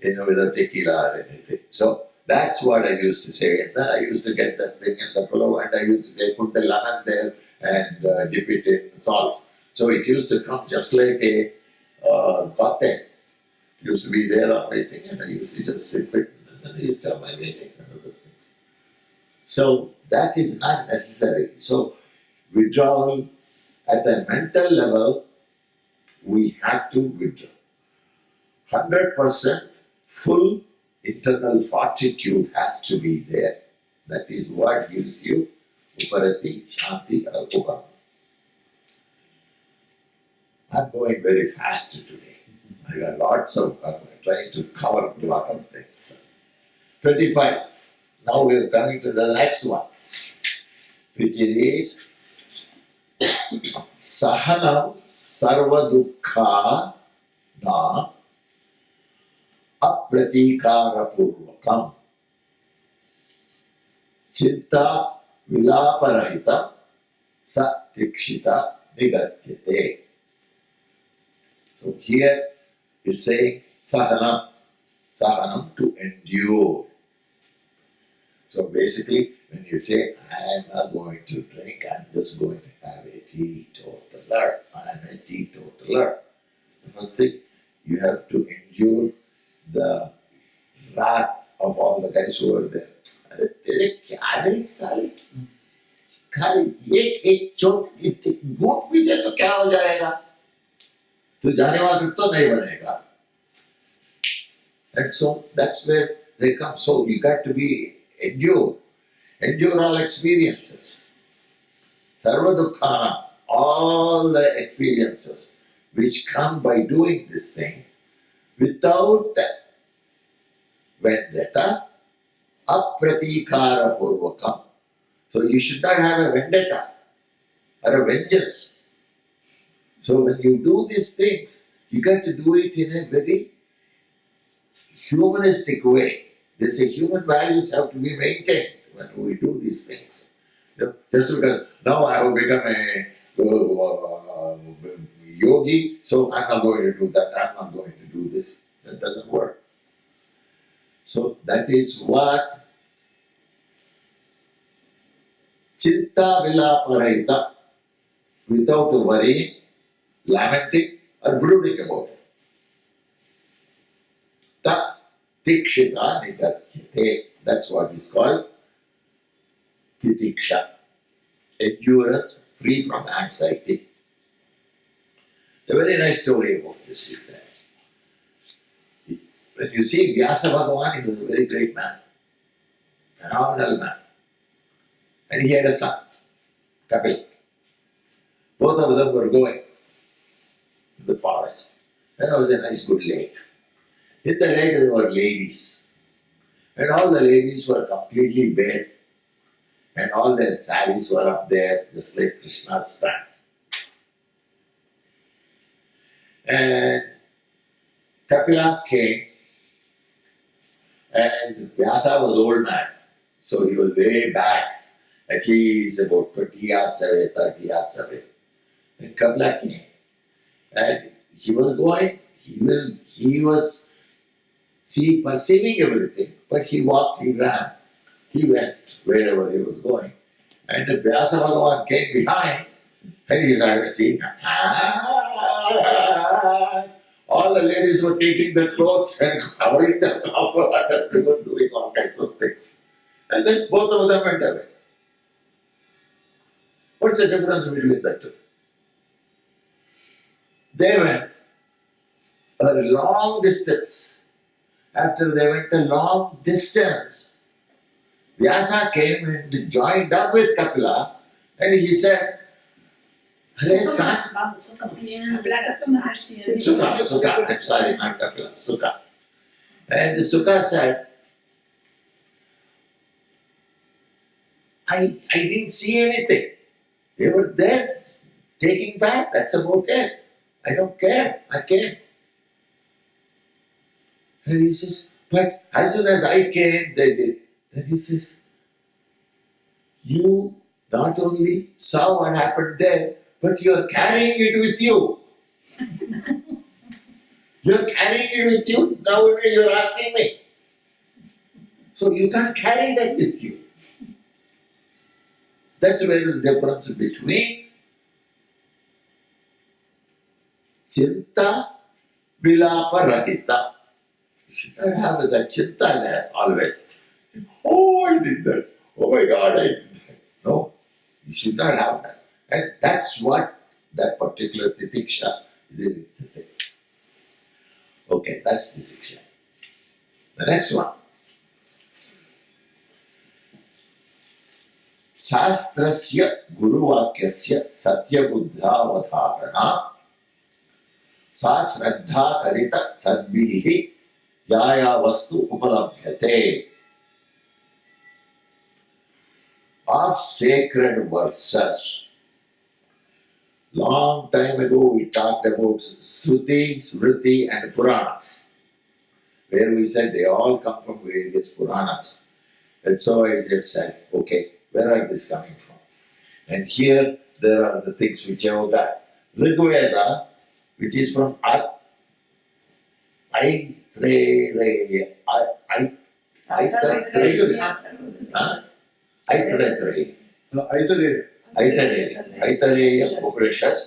Speaker 1: With a tequila or anything. So that's what I used to say. And then I used to get that thing in the pillow and I used to say, put the lemon there and dip it in salt. So it used to come just like a cocktail. Used to be there on my thing, and I used to just sit it, and then I used to have my meetings and other things. So that is not necessary. So withdrawal at a mental level, we have to withdraw. 100% full internal fortitude has to be there. That is what gives you Uparati, Shanti, or Upama. I'm going very fast today. I got lots of, I'm trying to cover a lot of things. 25. Now we are coming to the next one, which is Sahanam Sarva Dukkha Na Apratikara Purvakam Chinta Vilaparahita Satikshita Nigatyate. So here it's saying Sahanam, Sahanam to endure. So basically, when you say, I am not going to drink, I'm just going to have a teetotaler. I am a teetotaler. The first thing, you have to endure the wrath of all the guys who are there. अरे तेरे क्या रे साले? खाली एक गुट भी दे तो क्या हो जाएगा? तो जाने वाला तो नहीं बनेगा. And so that's where they come. So you got to be endure all experiences. Sarva dukkhana, all the experiences which come by doing this thing without vendetta, apratikara purvakam. So you should not have a vendetta or a vengeance. So when you do these things, you got to do it in a very humanistic way. They say human values have to be maintained when we do these things. You know, just because now I have become a yogi, so I'm not going to do that, I'm not going to do this. That doesn't work. So that is what Chinta Vilaparahita, without worrying, lamenting, or brooding about it. Ta Tikshita Nigatyate. That's what is called Titiksha. Endurance free from anxiety. A very nice story about this is that when you see Vyasa Bhagavan, he was a very great man, phenomenal man. And he had a son, Kapil. Both of them were going in the forest. And there was a nice good lake. In the lake there were ladies. And all the ladies were completely bare. And all their saris were up there, just like Krishna's stand. And Kapila came, and Vyasa was old man. So he was way back, at least about 20 yards away, 30 yards away. And Kapila came. And he was going, he was perceiving everything, but he walked, he ran, he went wherever he was going. And the Vyasa Bhagavan came behind, and he started seeing, all the ladies were taking the clothes and covering them up, and they were doing all kinds of things. And then both of them went away. What's the difference between the two? They went a long distance. After they went a long distance, Vyasa came and joined up with Kapila, and he said, Hare son, Sukha, I'm sorry, not Kapila, Sukha. And Sukha said, I didn't see anything. They were there taking bath, that's about it. I don't care, I came. And he says, but as soon as I came, they did. Then he says, you not only saw what happened there, but you are carrying it with you. You are carrying it with you, now you are asking me. So you can't carry that with you. That's where the difference between Chinta Vilaparahita. should not have that chitta there always. Oh, I did that. Oh my God, I did that. No, you should not have that. And that's what that particular titiksha is. Okay, that's titiksha. The next one. Sastrasya guruvakyasya satyabuddhavadharana sa sraddha karita sadbihi yaya vastu upalabhyate. Of sacred verses. Long time ago we talked about Shruti, Smriti and Puranas, where we said they all come from various Puranas. And so I just said, okay, where are these coming from? And here there are the things which I have got. Rigveda, which is from Aitreya, Aitareya Upanishad,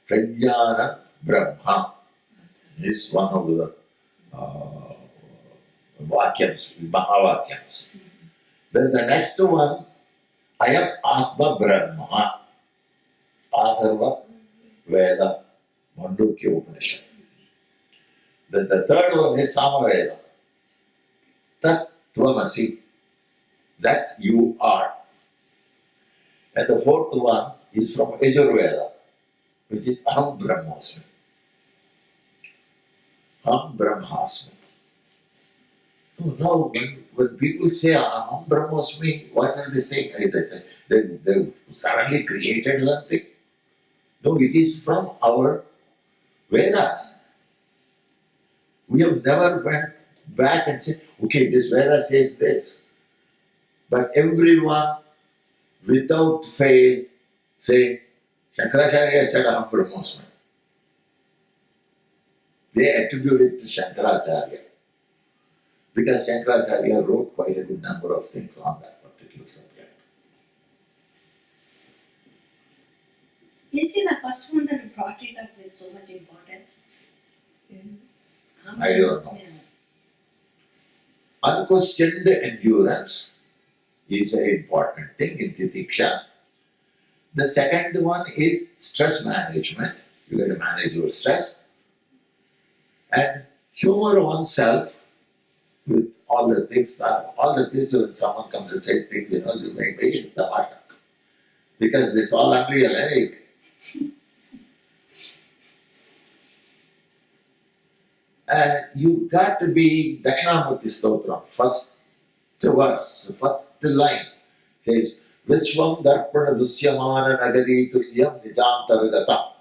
Speaker 1: Prajnana Brahma is one of the Vakyams, Mahavakyams. Then the next one, Ayam Atma Brahma, Atharva Veda, Mandukya Upanishad. Then the third one is Samaveda, Tat Tvamasi, that you are. And the fourth one is from Yajurveda, which is Aham Brahmasmi. Aham Brahmasmi. So now, when people say Aham Brahmasmi, what are they saying? They suddenly created something. No, it is from our Vedas. We have never went back and said, okay, this Veda says this. But everyone, without fail, say, Shankaracharya said Aham Brahmasmi. They attribute it to Shankaracharya. Because Shankaracharya wrote quite a good number of things on that particular subject.
Speaker 3: Is it the first one that brought it up with so much importance?
Speaker 1: I don't know. Unquestioned endurance is an important thing in Titiksha. The second one is stress management. You got to manage your stress. And humor oneself with all the things when someone comes and says things, you make it the matter. Because this is all unreal anyway. You got to be Dakshinamurti Stotram, first verse, first line says, Vishwam Darpana Dusyamana Nagari Tulyam Nijantaragata.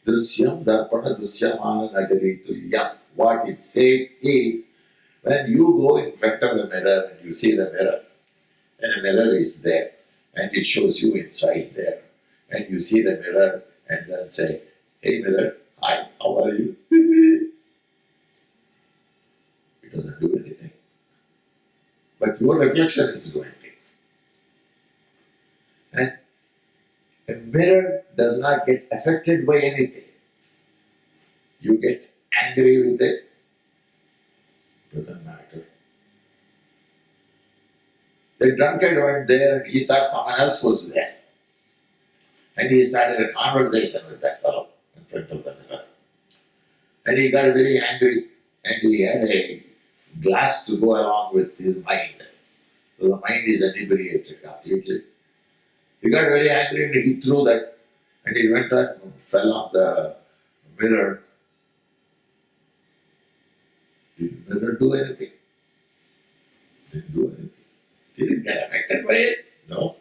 Speaker 1: Drishyam Darpana Dusyamana Nagari Tulyam. What it says is, when you go in front of a mirror and you see the mirror, and a mirror is there, and it shows you inside there, and you see the mirror and then say, hey mirror, hi, how are you? It doesn't do anything. But your reflection is doing things. And a mirror does not get affected by anything. You get angry with it, doesn't matter. The drunkard went there and he thought someone else was there. And he started a conversation with that fellow in front of the mirror. And he got very angry and he had a glass to go along with his mind. So the mind is inebriated completely. He got very angry and he threw that and he went and fell on the mirror. Did the mirror do anything? Didn't do anything. He didn't get affected by it. No.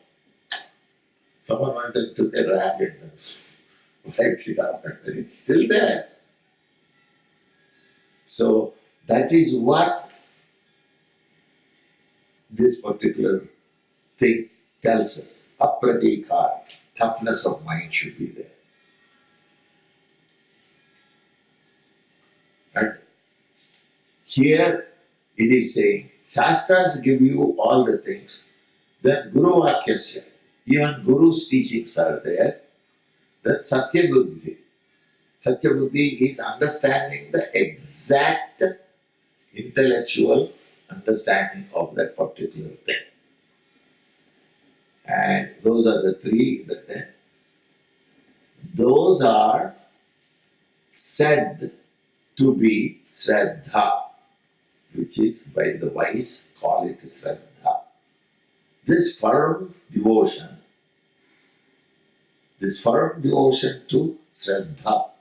Speaker 1: Someone went and took a rag and wiped it out and then it's still there. So that is what this particular thing tells us. Apratikar, toughness of mind should be there. And here it is saying, Shastras give you all the things. Then Guru Vakyasya, even Guru's teachings are there. Then Satya Buddhi. Satya Buddhi is understanding the exact intellectual understanding of that particular thing. And those are the three that then. Those are said to be Shraddha, which is by the wise call it Shraddha. This firm devotion to Shraddha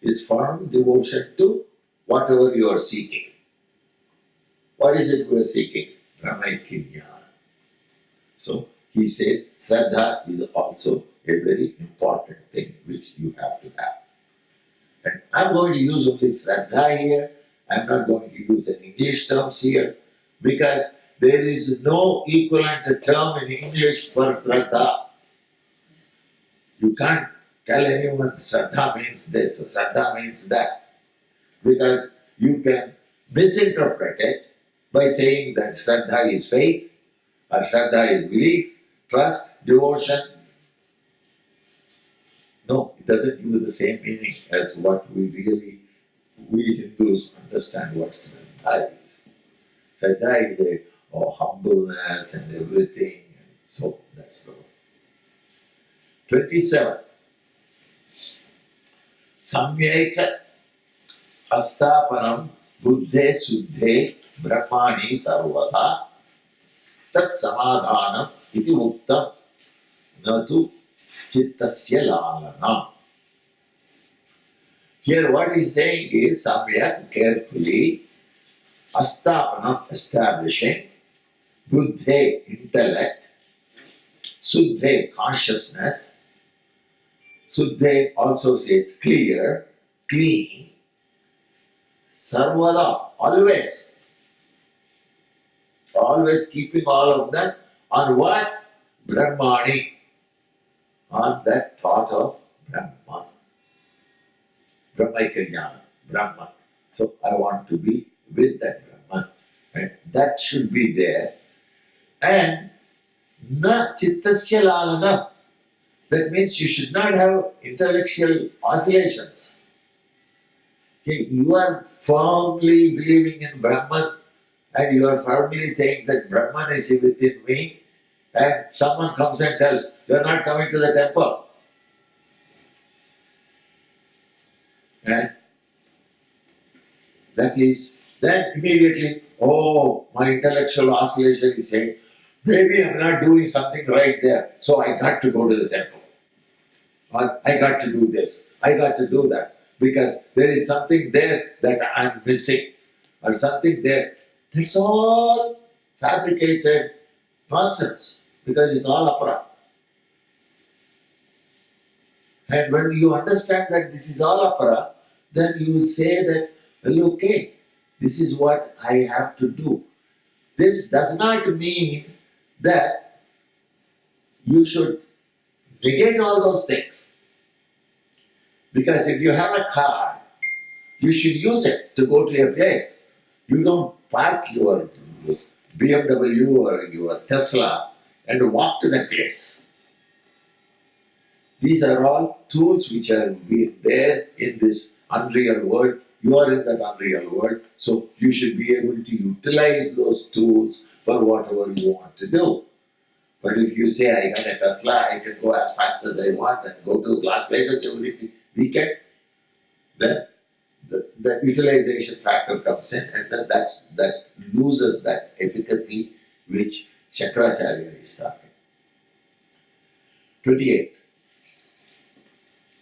Speaker 1: is firm devotion to whatever you are seeking. What is it we are seeking? Brahmaikya. So he says Shraddha is also a very important thing which you have to have. And I'm going to use only Shraddha here. I'm not going to use any English terms here because there is no equivalent term in English for Shraddha. You can't tell anyone Shraddha means this or Shraddha means that because you can misinterpret it by saying that Shraddha is faith or Shraddha is belief, trust, devotion. No, it doesn't give the same meaning as what we Hindus understand what Shraddha is. Shraddha is a humbleness and everything. So that's the one. 27. Samyeka astapanam buddhe suddhe brahmani sarvada tat samadhanam iti muktam natu chittasya lalana. Here what he's saying is samyak carefully astapanam establishing buddhe intellect suddhe consciousness. Suddhe also says clear, clean, sarvada, always keeping all of that on what? Brahmani, on that thought of Brahman, Brahmaikya, Brahman. So I want to be with that Brahman, and that should be there. And na chittasya lalana. That means you should not have intellectual oscillations. Okay, you are firmly believing in Brahman and you are firmly saying that Brahman is within me, and someone comes and tells, you are not coming to the temple. And that is, then immediately, oh, my intellectual oscillation is saying, maybe I'm not doing something right there, so I got to go to the temple. Or I got to do this, I got to do that, because there is something there that I'm missing, or something there. It's all fabricated nonsense, because it's all apara. And when you understand that this is all apara, then you say that, well, okay, this is what I have to do. This does not mean that you should negate all those things. Because if you have a car, you should use it to go to a place. You don't park your BMW or your Tesla and walk to that place. These are all tools which are there in this unreal world. You are in that unreal world, so you should be able to utilize those tools for whatever you want to do. But if you say, I got a Tesla, I can go as fast as I want and go to Las Vegas every weekend, then the utilization factor comes in, and then that loses that efficacy which Shankaracharya is talking. 28.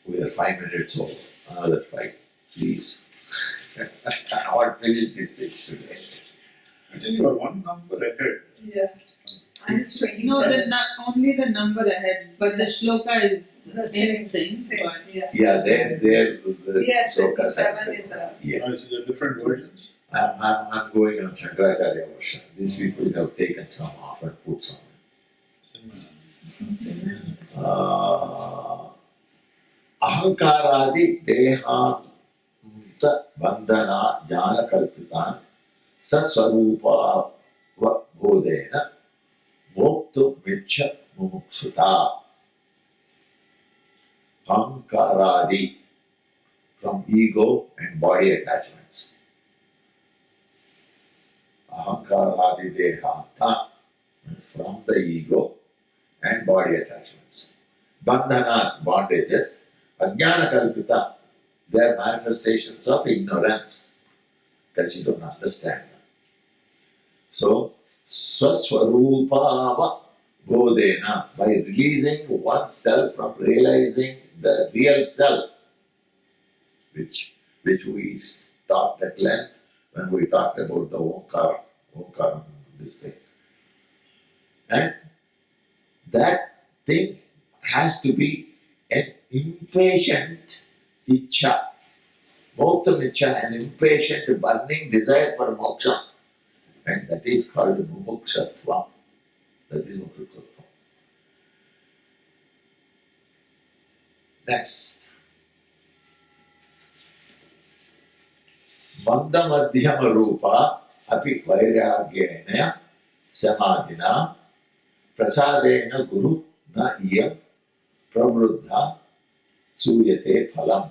Speaker 1: We are 5 minutes over. Another 5, please. I want to finish this thing today.
Speaker 5: I think you are one number ahead.
Speaker 4: Yeah. Mine is 27.
Speaker 2: No, not only the number ahead, but the shloka is
Speaker 4: The
Speaker 2: in
Speaker 4: same.
Speaker 2: sync. But
Speaker 4: Yeah.
Speaker 1: Yeah, they're the
Speaker 4: Yeah,
Speaker 1: slokas are
Speaker 4: 27 is a.
Speaker 1: yeah.
Speaker 5: Is there different versions?
Speaker 1: I'm going on Shankaracharya version. These people have taken some off and put some in. Ahankaradi dehanta bandhana jnana kalpitan saswarupa bodhena moktu michha mumuksuta. Ahankaradi. from ego and body attachments. Ahankara dehanta means from the ego and body attachments. Bandhanat, bondages. Ajnana kalpita, they are manifestations of ignorance because you don't understand them. So, swaswarupava bodhena, by releasing oneself from realizing the real self, which we talked at length when we talked about the Omkara, this thing. And that thing has to be an impatient ichcha, moktam ichcha, an impatient burning desire for moksha. And that is called mumukshatva. That is mumukshatva. Next. Mandamadhyama rupa api vairagyena samadhina prasadena guru na iyam pravruddha suyate phalam.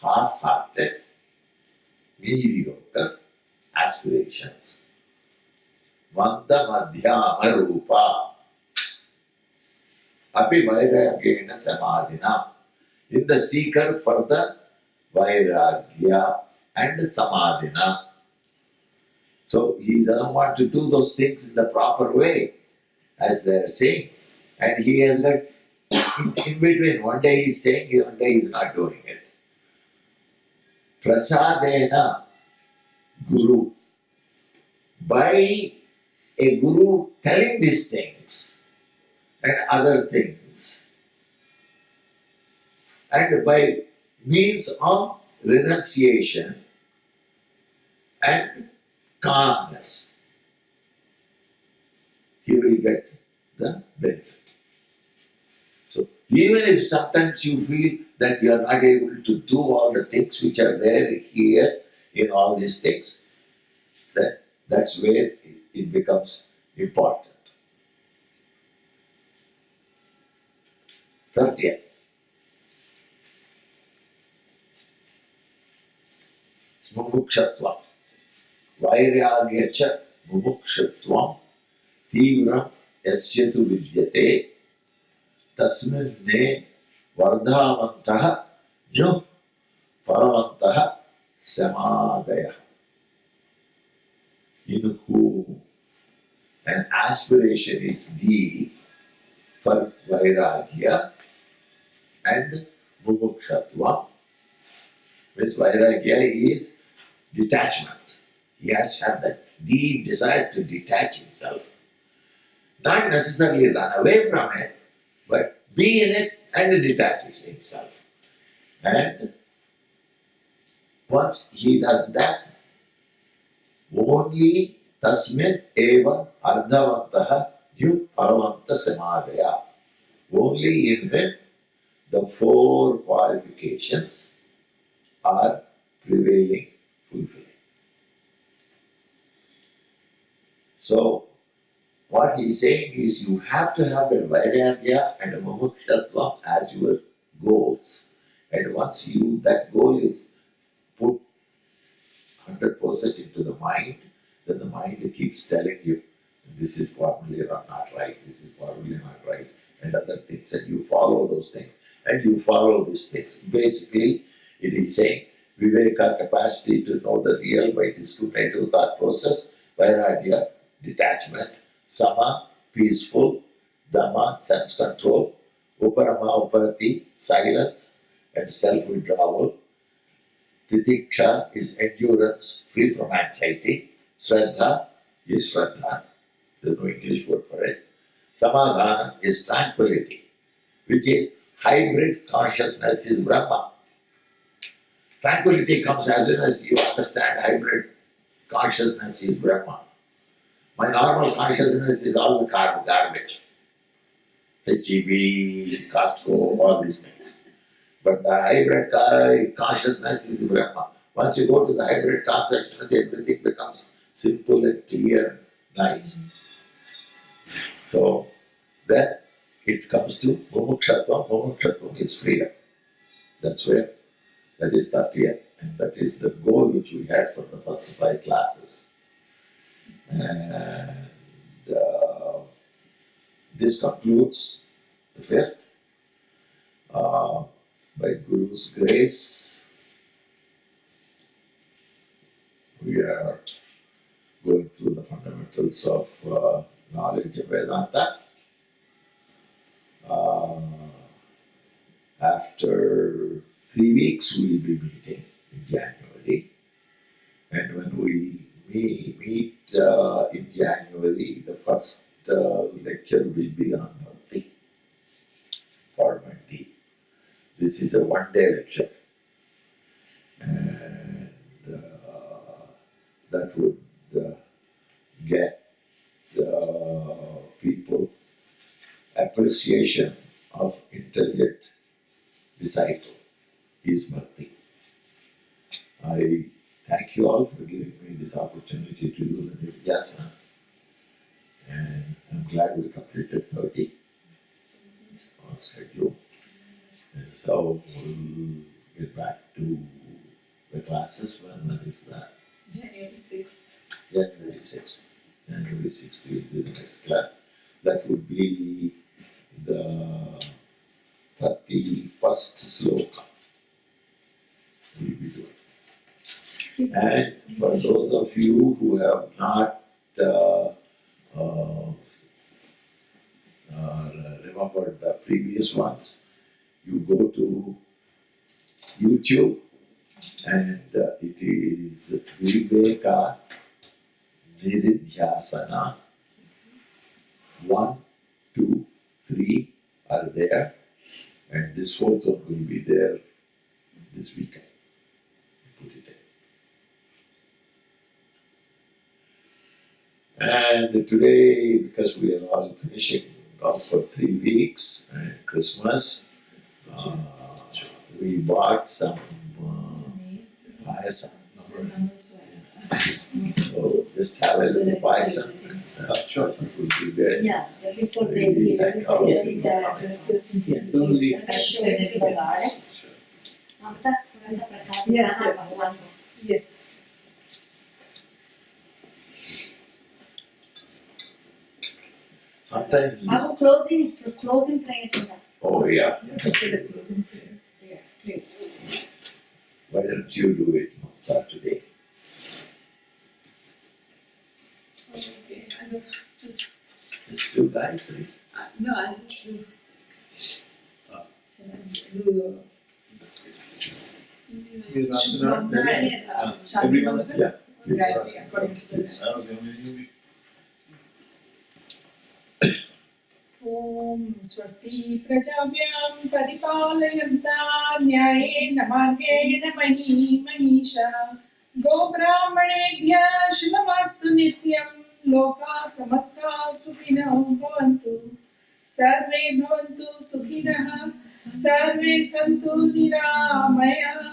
Speaker 1: Half-hearted, mediocre aspirations. Mandamadhyama rupa api vairagyena samadhina. In the seeker for the vairagya and samadhina. So he doesn't want to do those things in the proper way, as they are saying. And he has got in between. One day he's saying, one day he's not doing it. Prasadena guru. By a guru telling these things and other things, and by means of renunciation and calmness, he will get the benefit. So, even if sometimes you feel that you are not able to do all the things which are there here in all these things, that's where it becomes important. Thirdly, mumukshatva. Vairagyacha mumukshatvam tivram yasyatu vidyate tasminne vardhavantaha nyu paravantaha samadaya. In whom an aspiration is deep for vairagya and mumukshatva. Means vairagya is detachment. He has to have that deep desire to detach himself. Not necessarily run away from it, but be in it and detach himself. And once he does that, only tasmin eva ardhavantaha yu paravanta samadaya. Only in it the four qualifications are prevailing, fulfilling. So, what he is saying is you have to have the vairagya and the mumukshatva as your goals. And once that goal is put 100% into the mind, then the mind keeps telling you, this is probably not right, this is probably not right, and other things, and you follow those things, and you follow these things. Basically, it is saying Viveka, capacity to know the real by discriminative thought process, vairagya, detachment, sama, peaceful, dhamma, sense control, uparama, uparati, silence and self-withdrawal, titiksha is endurance, free from anxiety, shraddha is shraddha, there's no English word for it, samadhana is tranquility, which is hybrid consciousness is Brahma. Tranquility comes as soon as you understand hybrid consciousness is Brahma. My normal consciousness is all the garbage. HEB, Costco, all these things. But the hybrid consciousness is Brahma. Once you go to the hybrid consciousness, everything becomes simple and clear and nice. So then it comes to mumukshatva. Mumukshatva is freedom. That's where that is 30th, and that is the goal which we had for the first 5 classes. And this concludes the 5th. By Guru's grace, we are going through the fundamentals of knowledge of Vedanta. After 3 weeks, we will be meeting in January. And when we meet in January, the first lecture will be on Bhakti, Form D. This is a one-day lecture. And that would get people appreciation of intelligent disciple is Bhakti. I thank you all for giving me this opportunity to do the Niridhyasana. And I'm glad we completed 30 on schedule. And so we'll get back to the classes. When is that?
Speaker 4: January 6th.
Speaker 1: January 6th. January 6th will be the next class. That would be the 31st sloka we'll be doing. And for those of you who have not remembered the previous ones, you go to YouTube and it is Viveka Niridhyasana. 1, 2, 3 are there, and this 4th one will be there this weekend. Put it in. And today, because we are all finishing off for 3 weeks and Christmas, we bought some payasam. So just have a little payasam. Sure, it would be there.
Speaker 3: Yeah, before they
Speaker 1: Really
Speaker 3: leave,
Speaker 1: thank all of
Speaker 3: there
Speaker 1: you
Speaker 3: is
Speaker 1: for
Speaker 3: a
Speaker 1: coming.
Speaker 4: Just in case.
Speaker 2: Don't leave.
Speaker 3: special to the goddess. Mamta, थोड़ा सा प्रसाद
Speaker 4: Yes,
Speaker 3: देना
Speaker 4: yes.
Speaker 3: भगवान को.
Speaker 4: Yes.
Speaker 1: Sometimes
Speaker 3: Babu,
Speaker 1: this,
Speaker 3: closing prayer चलता.
Speaker 1: oh yeah,
Speaker 4: Just for the closing prayers. Yeah, please.
Speaker 1: why don't you do it Mamta, today?
Speaker 2: Okay, I don't.
Speaker 1: Just do Gayatri.
Speaker 2: No, I just do.
Speaker 5: Ah.
Speaker 2: Shall I do?
Speaker 5: We're not gonna-
Speaker 2: Yes,
Speaker 5: everyone
Speaker 2: Shanti
Speaker 1: Yeah, please.
Speaker 2: Gayatri, according to the
Speaker 5: That was the only thing we
Speaker 4: ॐ स्वस्ति प्रजाभ्यां परिपालयन्ता न्यायेन मार्गेण महीषा गोब्राह्मणेभ्यः शुभमस्तु नित्यं लोकाः समस्ताः सुखिनः भवन्तु सर्वे भवन्तु सुखिनः सर्वे सन्तु निरामयाः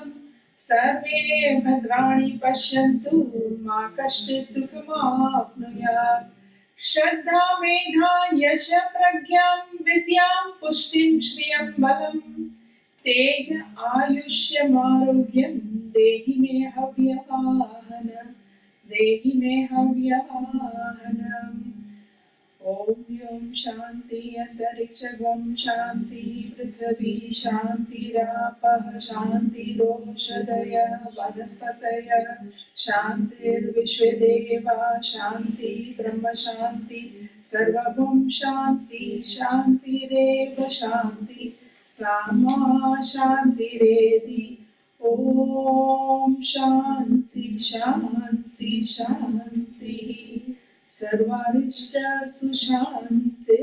Speaker 4: सर्वे भद्राणि पश्यन्तु मा कश्चित् दुःखमाप्नुयात् श्रद्धा मेधा यश प्रज्ञां विद्यां पुष्टिं श्रियं बलं तेज आयुष्यमारोग्यं देहि मे हव्यवाहन देहि मे हव्यवाहनम् ॐ शान्ति अन्तरिक्षगं शान्ति पृथिवी शान्तिरापः शान्तिरोषधयः वनस्पतयः शान्तिर्विश्वेदेवा शान्ति ब्रह्म शान्ति सर्वगुं शान्ति शान्तिरेव शान्ति सामा शान्तिरेधि ॐ शान्ति शान्ति शान्तिः सर्वारिष्ट सुशान्तिर्भवतु